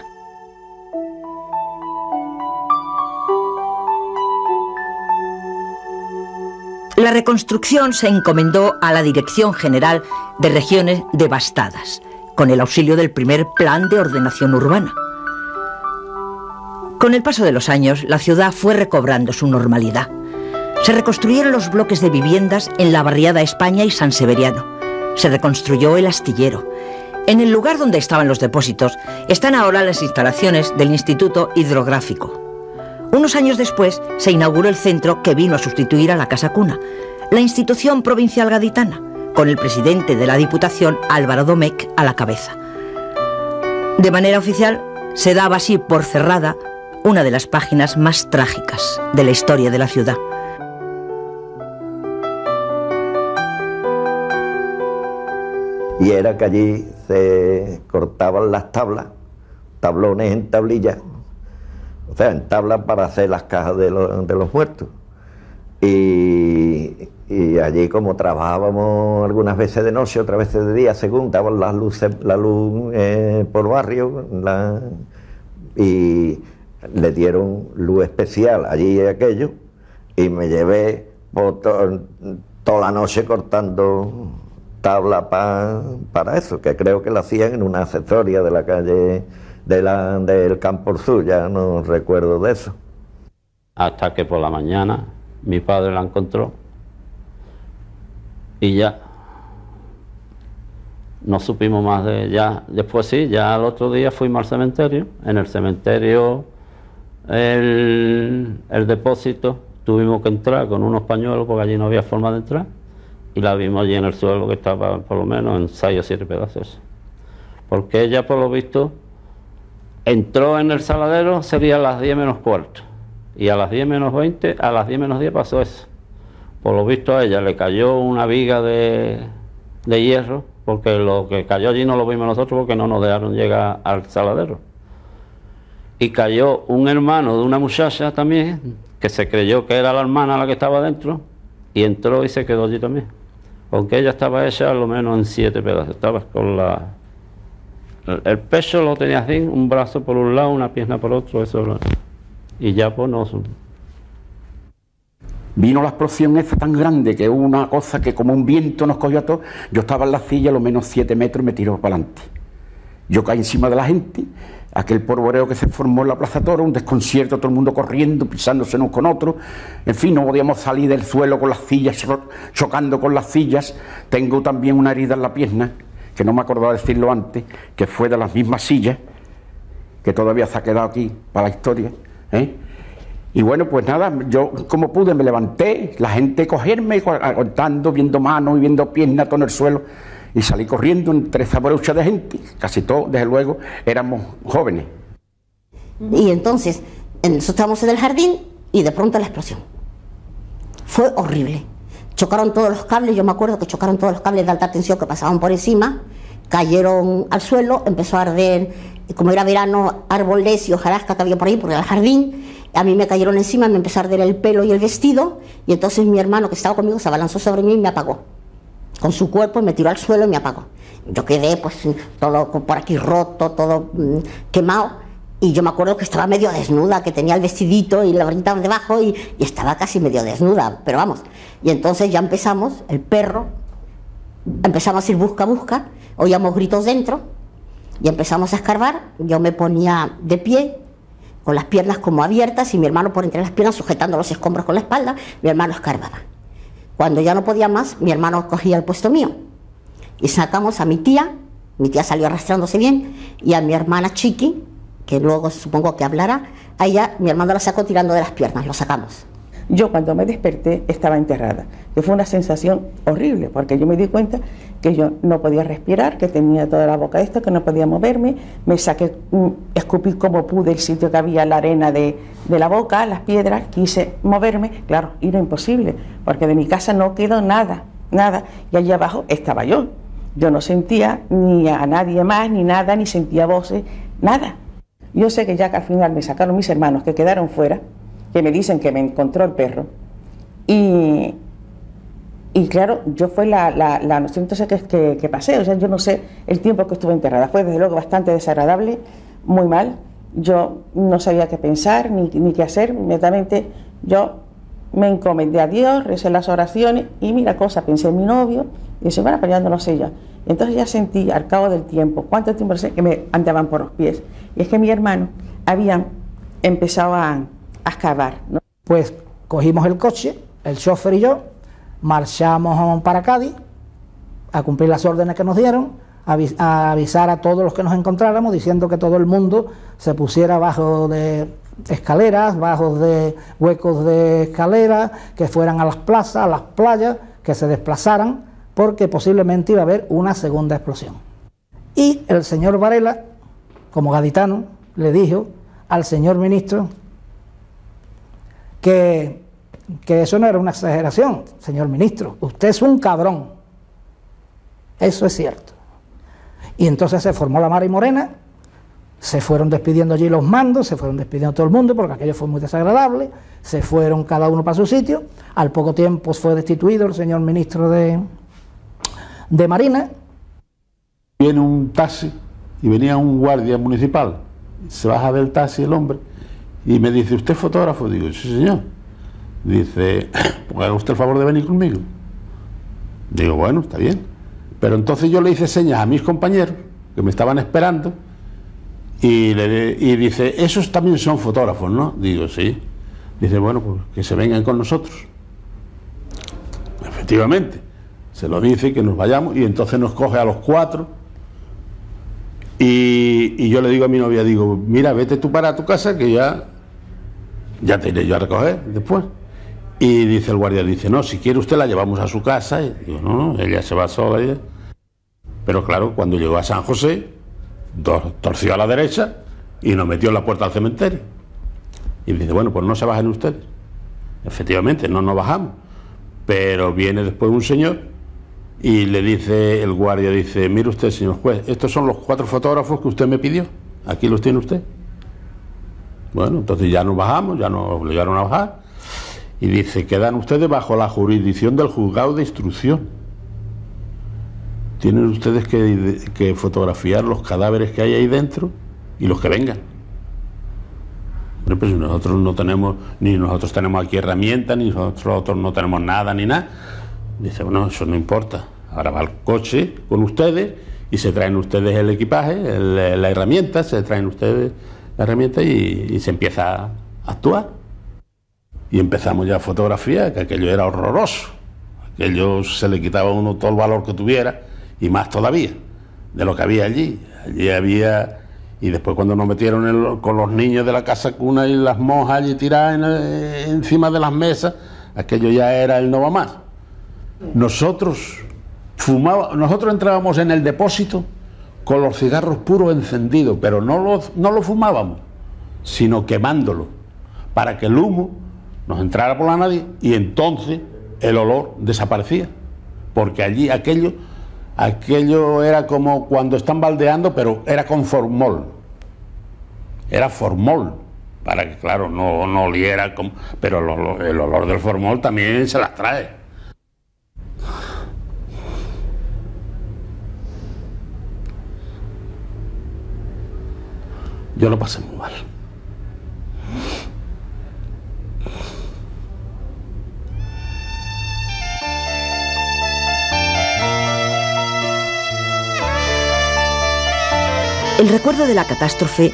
La reconstrucción se encomendó a la Dirección General de Regiones Devastadas, con el auxilio del primer Plan de Ordenación Urbana. Con el paso de los años, la ciudad fue recobrando su normalidad. Se reconstruyeron los bloques de viviendas en la barriada España y San Severiano. Se reconstruyó el astillero. En el lugar donde estaban los depósitos están ahora las instalaciones del Instituto Hidrográfico. Unos años después se inauguró el centro que vino a sustituir a la Casa Cuna, la institución provincial gaditana, con el presidente de la Diputación, Álvaro Domecq, a la cabeza. De manera oficial, se daba así por cerrada una de las páginas más trágicas de la historia de la ciudad. Y era que allí se cortaban las tablas, tablones en tablillas, o sea, en tablas para hacer las cajas de los muertos. Y allí, como trabajábamos algunas veces de noche, otras veces de día, según daban las luces, la luz por barrio, y le dieron luz especial allí y aquello, y me llevé toda la noche cortando tabla para eso, que creo que lo hacían en una accesoria de la calle del Campo Sur, ya no recuerdo de eso. Hasta que por la mañana mi padre la encontró y ya no supimos más de ella. Después sí, ya al otro día fuimos al cementerio. En el cementerio, el depósito, tuvimos que entrar con unos pañuelos porque allí no había forma de entrar, y la vimos allí en el suelo, que estaba por lo menos en 6 o 7 pedazos. Porque ella, por lo visto, entró en el saladero, sería a las 10 menos cuarto, y a las 10 menos 20, a las 10 menos 10 pasó eso. Por lo visto a ella le cayó una viga de hierro, porque lo que cayó allí no lo vimos nosotros porque no nos dejaron llegar al saladero. Y cayó un hermano de una muchacha también, que se creyó que era la hermana la que estaba dentro, y entró y se quedó allí también. Aunque ella estaba hecha a lo menos en 7 pedazos, estaba con el pecho lo tenía así, un brazo por un lado, una pierna por otro, eso, y ya pues no. Vino la explosión esa tan grande que hubo una cosa que como un viento nos cogió a todos. Yo estaba en la silla, a lo menos 7 metros, me tiró para adelante. Yo caí encima de la gente, aquel polvoreo que se formó en la Plaza Toro, un desconcierto, todo el mundo corriendo, pisándose unos con otros. En fin, no podíamos salir del suelo con las sillas, chocando con las sillas. Tengo también una herida en la pierna, que no me acordaba decirlo antes, que fue de las mismas sillas, que todavía se ha quedado aquí para la historia, Y bueno, pues nada, yo como pude me levanté, la gente cogerme, contando, viendo manos y viendo piernas todo en el suelo, y salí corriendo entre esa brocha de gente, casi todos, desde luego, éramos jóvenes. Y entonces, nosotros estábamos en el jardín y de pronto la explosión. Fue horrible. Chocaron todos los cables, yo me acuerdo que chocaron todos los cables de alta tensión que pasaban por encima, cayeron al suelo, empezó a arder, como era verano, árboles y hojarasca que había por ahí, por el jardín. A mí me cayeron encima, me empezó a arder el pelo y el vestido, y entonces mi hermano que estaba conmigo se abalanzó sobre mí y me apagó. Con su cuerpo me tiró al suelo y me apagó. Yo quedé pues todo por aquí roto, todo quemado. Y yo me acuerdo que estaba medio desnuda, que tenía el vestidito y la varita debajo y estaba casi medio desnuda, pero vamos. Y entonces ya empezamos, el perro, empezamos a ir busca, oíamos gritos dentro y empezamos a escarbar. Yo me ponía de pie, con las piernas como abiertas y mi hermano por entre las piernas sujetando los escombros con la espalda, mi hermano escarbaba. Cuando ya no podía más, mi hermano cogía el puesto mío y sacamos a mi tía salió arrastrándose bien, y a mi hermana Chiqui, que luego supongo que hablará, a ella mi hermano la sacó tirando de las piernas, lo sacamos. Yo cuando me desperté estaba enterrada, que fue una sensación horrible, porque yo me di cuenta que yo no podía respirar, que tenía toda la boca esto, que no podía moverme, me saqué, escupí como pude el sitio que había, la arena de la boca, las piedras, quise moverme, claro, era imposible, porque de mi casa no quedó nada, y allí abajo estaba yo no sentía ni a nadie más, ni nada, ni sentía voces, nada. Yo sé que ya que al final me sacaron mis hermanos que quedaron fuera, que me dicen que me encontró el perro, y claro, yo fue la noche entonces que pasé, o sea, yo no sé el tiempo que estuve enterrada, fue desde luego bastante desagradable, muy mal, yo no sabía qué pensar, ni qué hacer, inmediatamente yo me encomendé a Dios, recé las oraciones, y mira cosa, pensé en mi novio, y dije, bueno, pero ya no lo sé ya. Y entonces ya sentí al cabo del tiempo, cuánto tiempo sé que me andaban por los pies, y es que mi hermano habían empezado a excavar, ¿no? Pues cogimos el coche, el chofer y yo, marchamos para Cádiz a cumplir las órdenes que nos dieron, a avisar a todos los que nos encontráramos, diciendo que todo el mundo se pusiera bajo de escaleras, bajo de huecos de escaleras, que fueran a las plazas, a las playas, que se desplazaran, porque posiblemente iba a haber una segunda explosión. Y el señor Varela, como gaditano, le dijo al señor ministro que eso no era una exageración. Señor ministro, usted es un cabrón. Eso es cierto. Y entonces se formó la Mara y Morena, se fueron despidiendo allí los mandos, se fueron despidiendo todo el mundo, porque aquello fue muy desagradable, se fueron cada uno para su sitio. Al poco tiempo fue destituido el señor ministro de Marina. Viene un taxi y venía un guardia municipal, se baja del taxi el hombre y me dice, ¿usted es fotógrafo? Digo, sí señor. Dice, pues haga usted el favor de venir conmigo. Digo, bueno, está bien. Pero entonces yo le hice señas a mis compañeros que me estaban esperando y dice, esos también son fotógrafos, ¿no? Digo, sí. Dice, bueno, pues que se vengan con nosotros. Efectivamente, se lo dice, que nos vayamos, y entonces nos coge a los 4 y yo le digo a mi novia, digo, mira, vete tú para tu casa que ya te iré yo a recoger después. Y dice el guardia, dice, no, si quiere usted la llevamos a su casa. Y digo, no, ella se va sola. Ella. Pero claro, cuando llegó a San José, torció a la derecha y nos metió en la puerta del cementerio. Y dice, bueno, pues no se bajen ustedes. Efectivamente, no nos bajamos. Pero viene después un señor y le dice, el guardia dice, mire usted, señor juez, estos son los 4 fotógrafos que usted me pidió. Aquí los tiene usted. Bueno, entonces ya nos bajamos, ya nos obligaron a bajar. Y dice, quedan ustedes bajo la jurisdicción del juzgado de instrucción. Tienen ustedes que fotografiar los cadáveres que hay ahí dentro y los que vengan. Bueno, pues nosotros no tenemos, ni nosotros tenemos aquí herramientas, ni nosotros no tenemos nada, ni nada. Dice, bueno, eso no importa. Ahora va el coche con ustedes y se traen ustedes el equipaje, la herramienta, se traen ustedes la herramienta y se empieza a actuar. Y empezamos ya a fotografiar, que aquello era horroroso. Aquello se le quitaba a uno todo el valor que tuviera, y más todavía, de lo que había allí. Allí había Y después cuando nos metieron con los niños de la casa cuna y las monjas allí tiradas encima de las mesas, aquello ya era el no va más. Nosotros entrábamos en el depósito con los cigarros puros encendidos, pero no lo fumábamos, sino quemándolo, para que el humo nos entrara por la nariz y entonces el olor desaparecía, porque allí aquello era como cuando están baldeando, pero era con formol, era formol, para que claro no oliera como, pero el olor del formol también se las trae. Yo lo pasé muy mal. El recuerdo de la catástrofe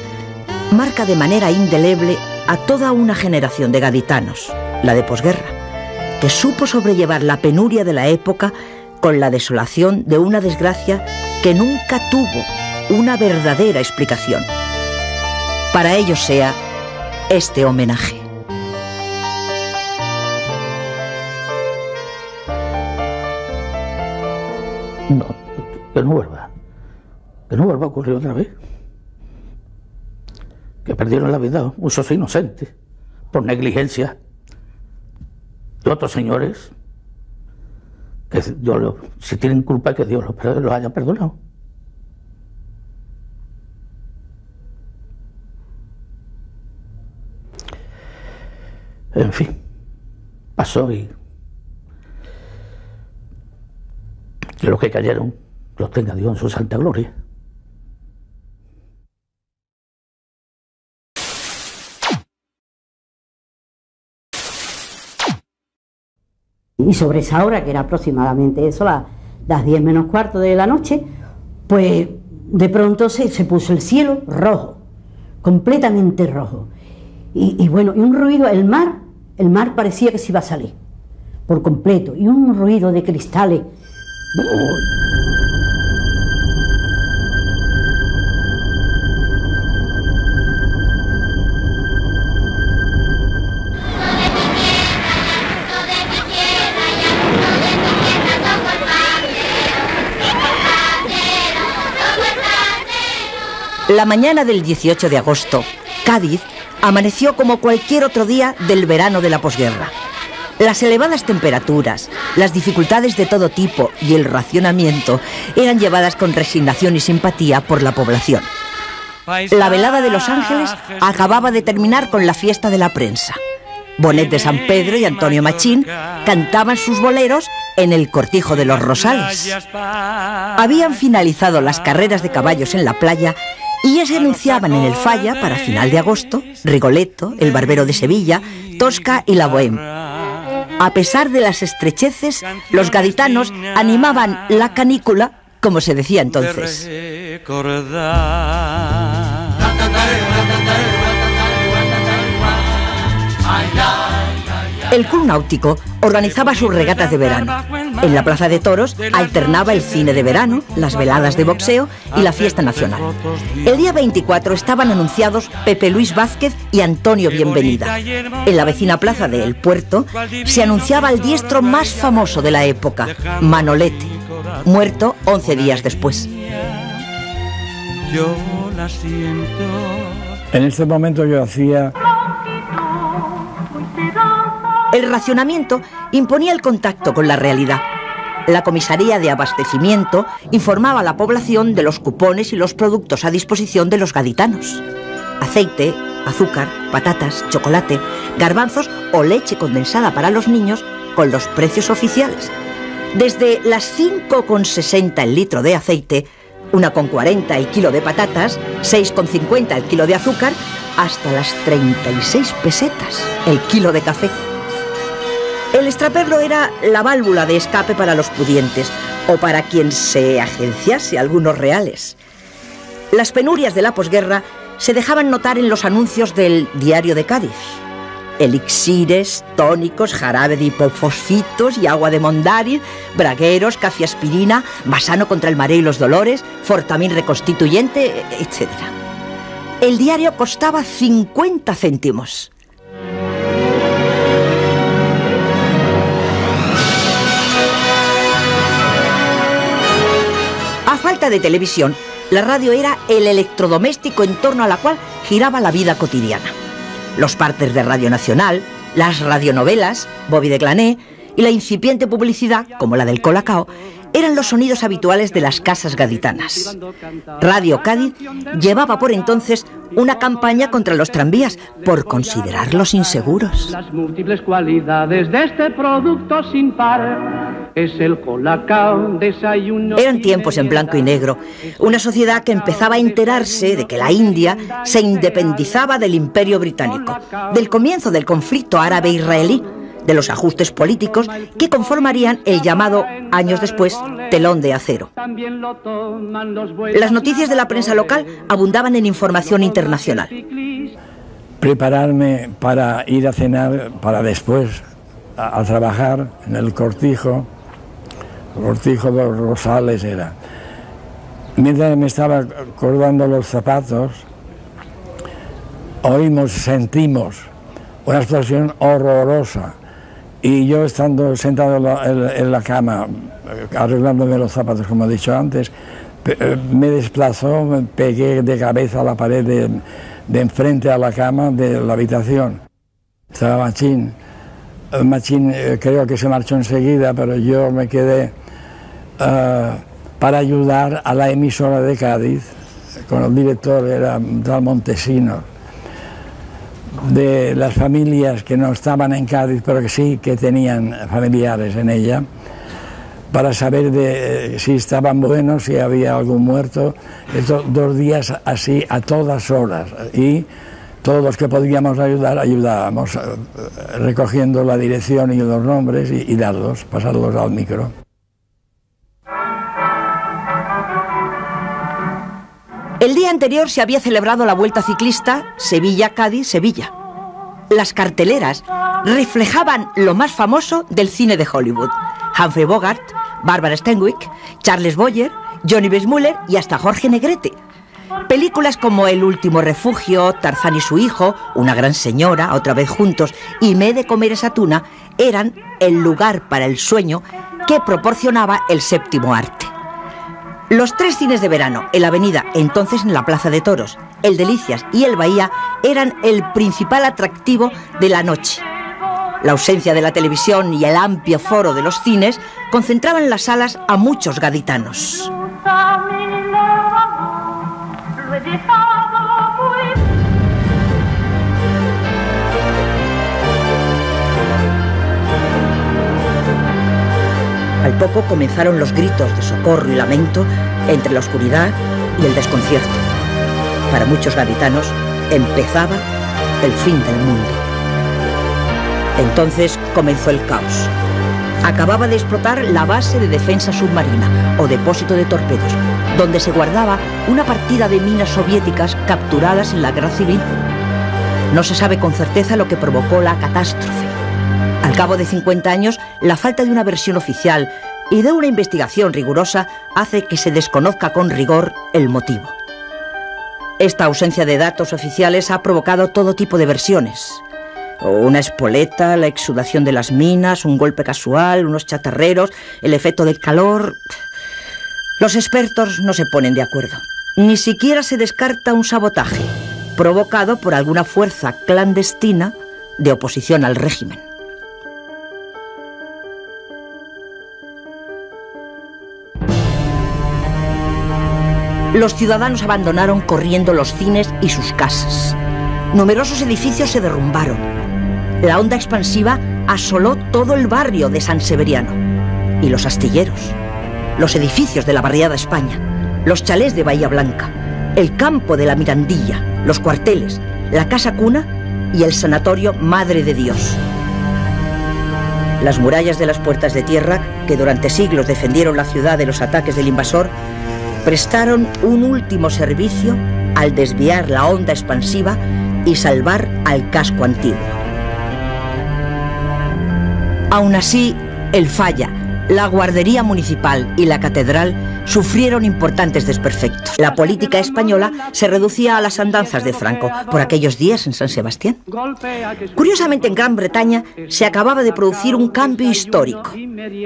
marca de manera indeleble a toda una generación de gaditanos, la de posguerra, que supo sobrellevar la penuria de la época con la desolación de una desgracia que nunca tuvo una verdadera explicación. Para ellos sea este homenaje. No, que no vuelva a ocurrir otra vez. Que perdieron la vida muchos inocentes por negligencia de otros señores que si tienen culpa que Dios los haya perdonado. En fin, pasó y que los que cayeron los tenga Dios en su santa gloria. Y sobre esa hora, que era aproximadamente eso, las 10 menos cuarto de la noche, pues de pronto se puso el cielo rojo, completamente rojo. Y bueno, y un ruido, el mar parecía que se iba a salir por completo, y un ruido de cristales. La mañana del 18 de agosto, Cádiz amaneció como cualquier otro día del verano de la posguerra. Las elevadas temperaturas, las dificultades de todo tipo y el racionamiento eran llevadas con resignación y simpatía por la población. La velada de Los Ángeles acababa de terminar con la fiesta de la prensa. Bonet de San Pedro y Antonio Machín cantaban sus boleros en el Cortijo de los Rosales. Habían finalizado las carreras de caballos en la playa y ya se anunciaban en el Falla, para final de agosto, Rigoletto, El Barbero de Sevilla, Tosca y La Bohème. A pesar de las estrecheces, los gaditanos animaban la canícula, como se decía entonces. El Club Náutico organizaba sus regatas de verano. En la Plaza de Toros alternaba el cine de verano, las veladas de boxeo y la fiesta nacional. El día 24 estaban anunciados Pepe Luis Vázquez y Antonio Bienvenida. En la vecina plaza de El Puerto se anunciaba el diestro más famoso de la época, Manolete, muerto 11 días después. En ese momento yo hacía... El racionamiento imponía el contacto con la realidad. La comisaría de abastecimiento informaba a la población de los cupones y los productos a disposición de los gaditanos. Aceite, azúcar, patatas, chocolate, garbanzos o leche condensada para los niños con los precios oficiales. Desde las 5,60 el litro de aceite, 1,40 el kilo de patatas, 6,50 el kilo de azúcar, hasta las 36 pesetas el kilo de café. El extraperlo era la válvula de escape para los pudientes o para quien se agenciase algunos reales. Las penurias de la posguerra se dejaban notar en los anuncios del Diario de Cádiz. Elixires, tónicos, jarabe de hipofosfitos y agua de Mondariz, bragueros, cafiaspirina, basano contra el mareo y los dolores, fortamin reconstituyente, etc. El diario costaba 50 céntimos. A falta de televisión, la radio era el electrodoméstico en torno a la cual giraba la vida cotidiana. Los partes de Radio Nacional, las radionovelas, Bobby de Glané y la incipiente publicidad, como la del Colacao, eran los sonidos habituales de las casas gaditanas. Radio Cádiz llevaba por entonces una campaña contra los tranvías por considerarlos inseguros. Las múltiples cualidades de este producto sin par es el Colacao, desayuno. Eran tiempos en blanco y negro, una sociedad que empezaba a enterarse de que la India se independizaba del Imperio Británico, del comienzo del conflicto árabe-israelí, de los ajustes políticos que conformarían el llamado, años después, telón de acero. Las noticias de la prensa local abundaban en información internacional. Prepararme para ir a cenar, para después a trabajar en el Cortijo de los Rosales era. Mientras me estaba colgando los zapatos, sentimos una explosión horrorosa. Y yo estando sentado en la cama, arreglándome los zapatos, como he dicho antes, me desplazó, me pegué de cabeza a la pared de enfrente a la cama de la habitación. Estaba Machín. Machín creo que se marchó enseguida, pero yo me quedé para ayudar a la emisora de Cádiz, con el director, era tal Montesinos, de las familias que no estaban en Cádiz, pero que sí que tenían familiares en ella, para saber si estaban buenos, si había algún muerto. Estos 2 días así a todas horas, y todos los que podíamos ayudar, ayudábamos, recogiendo la dirección y los nombres y darlos, pasarlos al micro. El día anterior se había celebrado la Vuelta Ciclista Sevilla-Cádiz-Sevilla. Las carteleras reflejaban lo más famoso del cine de Hollywood: Humphrey Bogart, Barbara Stanwyck, Charles Boyer, Johnny Weissmuller y hasta Jorge Negrete. Películas como El último refugio, Tarzán y su hijo, Una gran señora, Otra vez juntos y Me he de comer esa tuna eran el lugar para el sueño que proporcionaba el séptimo arte. Los 3 cines de verano, el Avenida, entonces en la Plaza de Toros, el Delicias y el Bahía, eran el principal atractivo de la noche. La ausencia de la televisión y el amplio foro de los cines concentraban en las salas a muchos gaditanos. Al poco comenzaron los gritos de socorro y lamento entre la oscuridad y el desconcierto. Para muchos gaditanos empezaba el fin del mundo. Entonces comenzó el caos. Acababa de explotar la base de defensa submarina o depósito de torpedos, donde se guardaba una partida de minas soviéticas capturadas en la guerra civil. No se sabe con certeza lo que provocó la catástrofe. Al cabo de 50 años, la falta de una versión oficial y de una investigación rigurosa hace que se desconozca con rigor el motivo. Esta ausencia de datos oficiales ha provocado todo tipo de versiones. Una espoleta, la exudación de las minas, un golpe casual, unos chatarreros, el efecto del calor. Los expertos no se ponen de acuerdo. Ni siquiera se descarta un sabotaje provocado por alguna fuerza clandestina de oposición al régimen. Los ciudadanos abandonaron corriendo los cines y sus casas. Numerosos edificios se derrumbaron. La onda expansiva asoló todo el barrio de San Severiano. Y los astilleros, los edificios de la barriada España, los chalés de Bahía Blanca, el campo de la Mirandilla, los cuarteles, la casa cuna y el sanatorio Madre de Dios. Las murallas de las puertas de tierra, que durante siglos defendieron la ciudad de los ataques del invasor, prestaron un último servicio al desviar la onda expansiva y salvar al casco antiguo. Aún así, el Falla, La guardería municipal y la catedral sufrieron importantes desperfectos. La política española se reducía a las andanzas de Franco por aquellos días en San Sebastián. Curiosamente, en Gran Bretaña se acababa de producir un cambio histórico,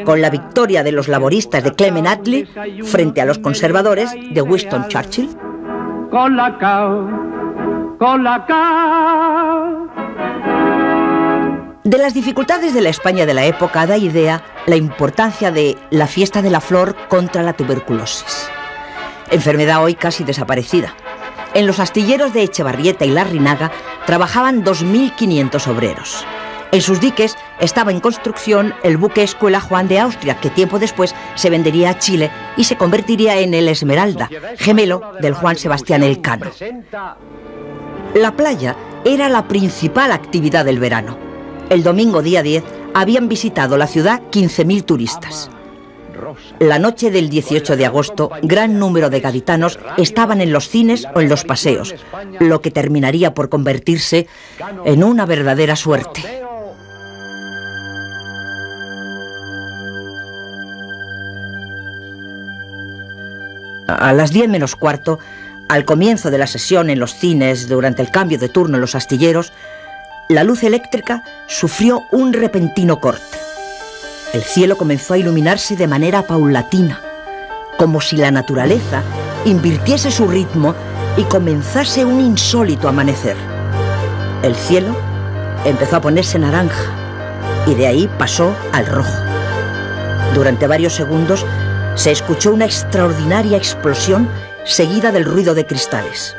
con la victoria de los laboristas de Clement Attlee frente a los conservadores de Winston Churchill. De las dificultades de la España de la época da idea la importancia de la fiesta de la flor contra la tuberculosis, enfermedad hoy casi desaparecida. En los astilleros de Echevarrieta y Larrinaga trabajaban 2.500 obreros. En sus diques estaba en construcción el buque escuela Juan de Austria, que tiempo después se vendería a Chile y se convertiría en el Esmeralda, gemelo del Juan Sebastián Elcano. La playa era la principal actividad del verano. El domingo día 10 habían visitado la ciudad 15.000 turistas. La noche del 18 de agosto, gran número de gaditanos estaban en los cines o en los paseos, lo que terminaría por convertirse en una verdadera suerte. A las 10 menos cuarto, al comienzo de la sesión en los cines, durante el cambio de turno en los astilleros, la luz eléctrica sufrió un repentino corte. El cielo comenzó a iluminarse de manera paulatina, como si la naturaleza invirtiese su ritmo y comenzase un insólito amanecer. El cielo empezó a ponerse naranja y de ahí pasó al rojo. Durante varios segundos se escuchó una extraordinaria explosión seguida del ruido de cristales.